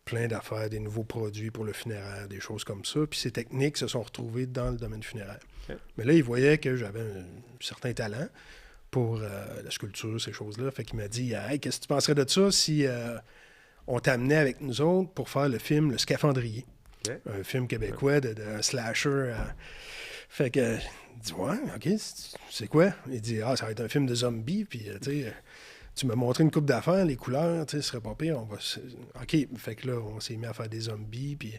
plein d'affaires, des nouveaux produits pour le funéraire, des choses comme ça. Puis ces techniques se sont retrouvées dans le domaine funéraire. Okay. Mais là, il voyait que j'avais un certain talent pour la sculpture, ces choses-là. Fait qu'il m'a dit, hey, qu'est-ce que tu penserais de ça si on t'amenait avec nous autres pour faire le film Le Scaphandrier? Okay. Un film québécois d'un slasher. Fait que, il dit, ouais, OK, c'est quoi? Il dit, ça va être un film de zombies, puis tu m'as montré une coupe d'affaires, les couleurs, ce serait pas pire. OK, fait que là, on s'est mis à faire des zombies, puis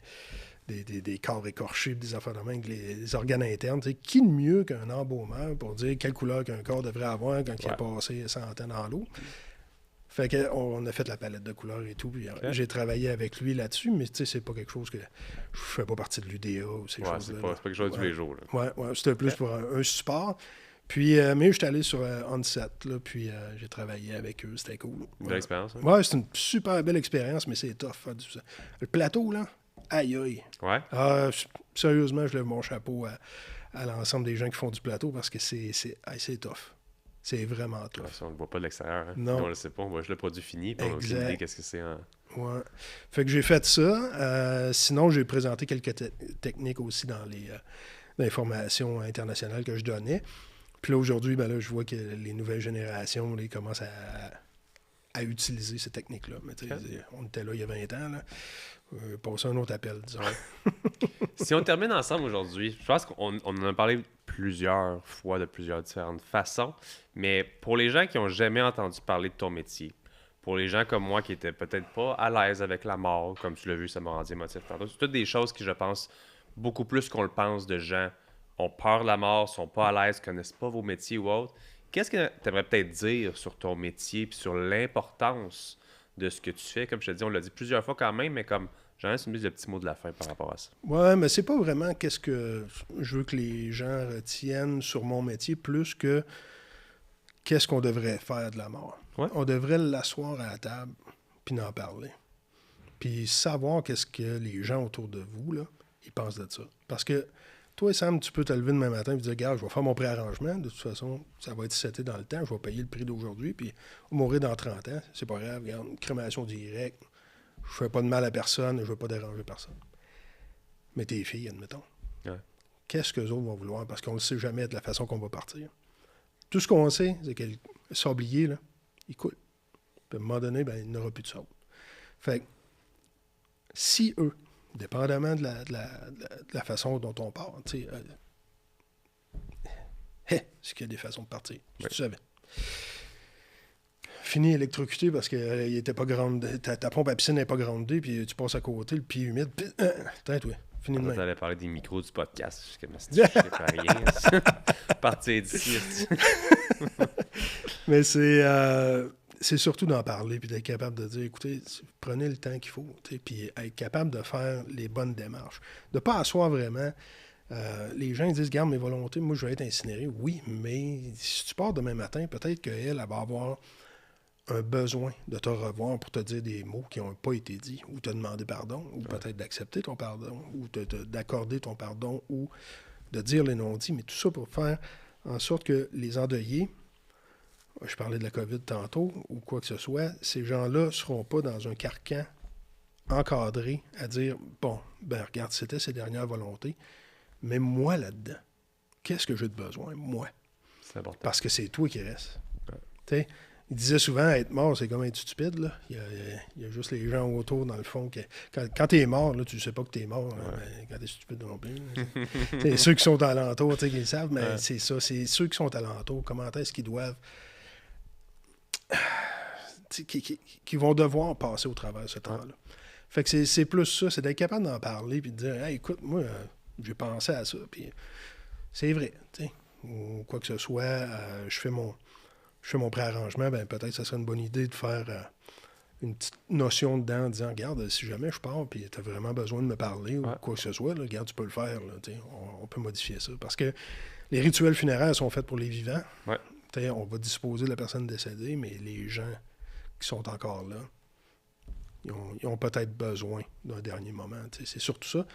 des corps écorchés, des affaires de main avec les organes internes. Qui de mieux qu'un embaumeur pour dire quelle couleur qu'un corps devrait avoir quand il a passé 100 ans dans l'eau? Fait qu'on a fait la palette de couleurs et tout. Puis j'ai travaillé avec lui là-dessus, mais c'est pas quelque chose que... Je fais pas partie de l'UDA ou ces choses-là. C'est pas quelque chose de tous les jours. Là. Ouais, c'était plus pour un support. Puis, mais j'étais allé sur On-Set, là, puis j'ai travaillé avec eux. C'était cool. Une belle expérience. Ouais, c'est une super belle expérience, mais c'est tough. Le plateau, là, aïe, aïe. Ouais. Sérieusement, je lève mon chapeau à l'ensemble des gens qui font du plateau parce que c'est tough. C'est vraiment tough. Ouais, ça, on ne le voit pas de l'extérieur. Hein. Non. On ne le sait pas. On voit juste le produit fini. Puis on a aucune idée qu'est-ce que c'est. Ouais. Fait que j'ai fait ça. Sinon, j'ai présenté quelques techniques aussi dans les formations internationales que je donnais. Puis là, aujourd'hui, là, je vois que les nouvelles générations, là, ils commencent à utiliser ces techniques-là. Mais on était là il y a 20 ans. Là. Passer un autre appel, disons. Si on termine ensemble aujourd'hui, je pense qu'on en a parlé plusieurs fois de plusieurs différentes façons, mais pour les gens qui n'ont jamais entendu parler de ton métier, pour les gens comme moi qui n'étaient peut-être pas à l'aise avec la mort, comme tu l'as vu, ça m'a rendu émotif tantôt, c'est toutes des choses qui, je pense, beaucoup plus qu'on le pense de gens ont peur de la mort, sont pas à l'aise, connaissent pas vos métiers ou autres. Qu'est-ce que tu aimerais peut-être dire sur ton métier puis sur l'importance de ce que tu fais? Comme je te dis, on l'a dit plusieurs fois quand même, mais comme j'en ai une mise de petits mots de la fin par rapport à ça. Ouais, mais c'est pas vraiment qu'est-ce que je veux que les gens retiennent sur mon métier plus que qu'est-ce qu'on devrait faire de la mort. Ouais. On devrait l'asseoir à la table puis en parler. Puis savoir qu'est-ce que les gens autour de vous, là, ils pensent de ça. Parce que toi, Sam, tu peux te lever demain matin et dire, regarde, je vais faire mon préarrangement. De toute façon, ça va être seté dans le temps. Je vais payer le prix d'aujourd'hui. Puis, mourir dans 30 ans, c'est pas grave. Regarde, crémation directe. Je fais pas de mal à personne. Je veux pas déranger personne. Mais tes filles, admettons. Ouais. Qu'est-ce qu'eux autres vont vouloir? Parce qu'on ne sait jamais de la façon qu'on va partir. Tout ce qu'on sait, c'est que le sablier, là, il coule. Puis à un moment donné, ben, il n'aura plus de sable. Fait que, si eux, dépendamment de la façon dont on part, tu sais, c'est qu'il y a des façons de partir. Si tu savais. Fini électrocuté parce que il était pas grande, ta pompe à piscine n'est pas grandée, puis tu passes à côté, le pied humide, puis toi, fini de Tu même. allais parler des micros du podcast. Je sais pas rien. Partir d'ici. Mais c'est surtout d'en parler, puis d'être capable de dire, écoutez, prenez le temps qu'il faut, puis être capable de faire les bonnes démarches. De ne pas asseoir vraiment. Les gens ils disent, garde mes volontés, moi je vais être incinéré. Oui, mais si tu pars demain matin, peut-être qu'elle va avoir un besoin de te revoir pour te dire des mots qui n'ont pas été dits, ou te demander pardon, ou peut-être d'accepter ton pardon, ou d'accorder ton pardon, ou de dire les non-dits, mais tout ça pour faire en sorte que les endeuillés, je parlais de la COVID tantôt, ou quoi que ce soit, ces gens-là ne seront pas dans un carcan encadré à dire, bon, ben regarde, c'était ses dernières volontés, mais moi là-dedans, qu'est-ce que j'ai de besoin, moi? C'est important. Parce que c'est toi qui reste. Ouais. Tu sais, il disait souvent, être mort, c'est comme être stupide. Là. Il y a juste les gens autour, dans le fond. Quand tu es mort, là, tu ne sais pas que tu es mort. Là, ben, quand tu es stupide non plus. C'est ceux qui sont alentour qui le savent, mais c'est ça. C'est ceux qui sont alentour. Comment est-ce qu'ils doivent... qui vont devoir passer au travers de ce temps-là. Fait que c'est plus ça. C'est d'être capable d'en parler puis de dire, hey, écoute, moi, j'ai pensé à ça. Puis c'est vrai. Tu sais, ou quoi que ce soit, je fais mon préarrangement, ben peut-être que ça serait une bonne idée de faire une petite notion dedans en disant, regarde, si jamais je pars et tu as vraiment besoin de me parler ou quoi que ce soit, là, regarde, tu peux le faire. Là, on peut modifier ça. Parce que les rituels funéraires sont faits pour les vivants. Ouais. On va disposer de la personne décédée, mais les gens qui sont encore là, ils ont peut-être besoin d'un dernier moment. C'est surtout ça.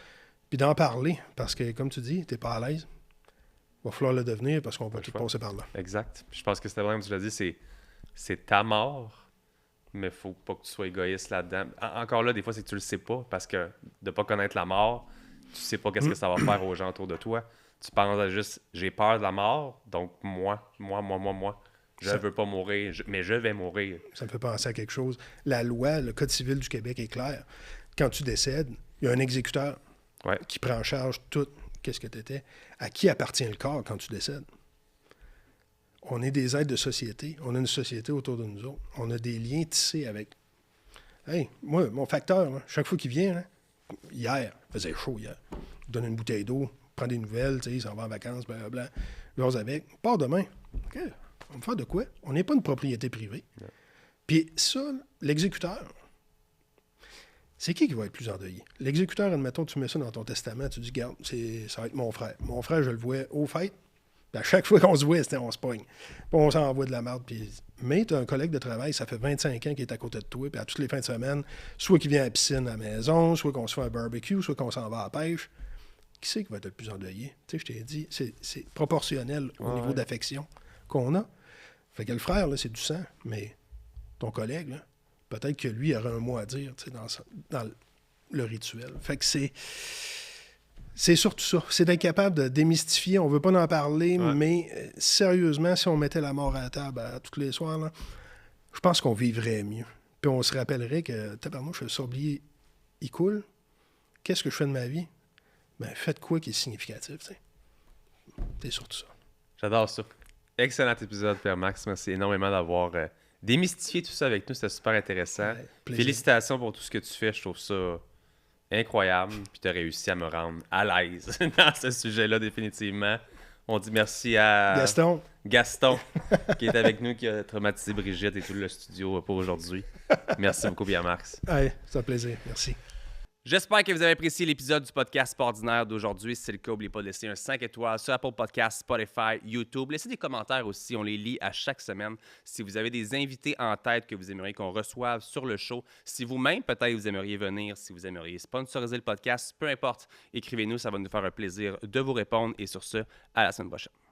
Puis d'en parler, parce que, comme tu dis, tu n'es pas à l'aise. Il va falloir le devenir parce qu'on va tout passer par là. Exact. Je pense que c'était vraiment, comme tu l'as dit, c'est ta mort, mais il faut pas que tu sois égoïste là-dedans. Encore là, des fois, c'est que tu le sais pas parce que de pas connaître la mort, tu sais pas qu'est-ce que ça va faire aux gens autour de toi. Tu penses à juste, j'ai peur de la mort, donc moi, je veux pas mourir, mais je vais mourir. Ça me fait penser à quelque chose. La loi, le Code civil du Québec est clair. Quand tu décèdes, il y a un exécuteur qui prend en charge tout. Qu'est-ce que tu étais? À qui appartient le corps quand tu décèdes? On est des êtres de société. On a une société autour de nous autres. On a des liens tissés avec... Hey, moi, mon facteur, là, chaque fois qu'il vient, là, hier, il faisait chaud hier. Il donne une bouteille d'eau, prend des nouvelles, il s'en va en vacances, blablabla. Jase avec. Part demain. OK, on va faire de quoi? On n'est pas une propriété privée. Yeah. Puis ça, l'exécuteur... C'est qui va être plus endeuillé? L'exécuteur, admettons, tu mets ça dans ton testament, tu dis, garde, ça va être mon frère. Mon frère, je le vois au fait. À chaque fois qu'on se voit, on se pogne. Puis on s'envoie de la merde. Mais tu as un collègue de travail, ça fait 25 ans qu'il est à côté de toi, puis à toutes les fins de semaine, soit qu'il vient à la piscine à la maison, soit qu'on se fait un barbecue, soit qu'on s'en va à la pêche. Qui c'est qui va être le plus endeuillé? Tu sais, je t'ai dit, c'est proportionnel au niveau d'affection qu'on a. Fait que le frère, là, c'est du sang, mais ton collègue, là, peut-être que lui aurait un mot à dire dans le rituel. Fait que c'est surtout ça. C'est d'être capable de démystifier. On veut pas en parler, mais sérieusement, si on mettait la mort à la table tous les soirs, là, je pense qu'on vivrait mieux. Puis on se rappellerait que, tabarnouche, le sablier, il coule. Qu'est-ce que je fais de ma vie? Ben, faites quoi qui est significatif, tu sais. C'est surtout ça. J'adore ça. Excellent épisode, Père Max. Merci énormément d'avoir démystifié tout ça avec nous. C'était super intéressant. Félicitations pour tout ce que tu fais. Je trouve ça incroyable. Puis tu as réussi à me rendre à l'aise dans ce sujet-là, définitivement. On dit merci à Gaston qui est avec nous, qui a traumatisé Brigitte et tout le studio pour aujourd'hui. Merci beaucoup, Pierre Max. Ouais, c'est un plaisir. Merci. J'espère que vous avez apprécié l'épisode du podcast Ordinaire d'aujourd'hui. Si c'est le cas, n'oubliez pas de laisser un 5 étoiles sur Apple Podcasts, Spotify, YouTube. Laissez des commentaires aussi, on les lit à chaque semaine. Si vous avez des invités en tête que vous aimeriez qu'on reçoive sur le show, si vous-même peut-être vous aimeriez venir, si vous aimeriez sponsoriser le podcast, peu importe, écrivez-nous, ça va nous faire un plaisir de vous répondre. Et sur ce, à la semaine prochaine.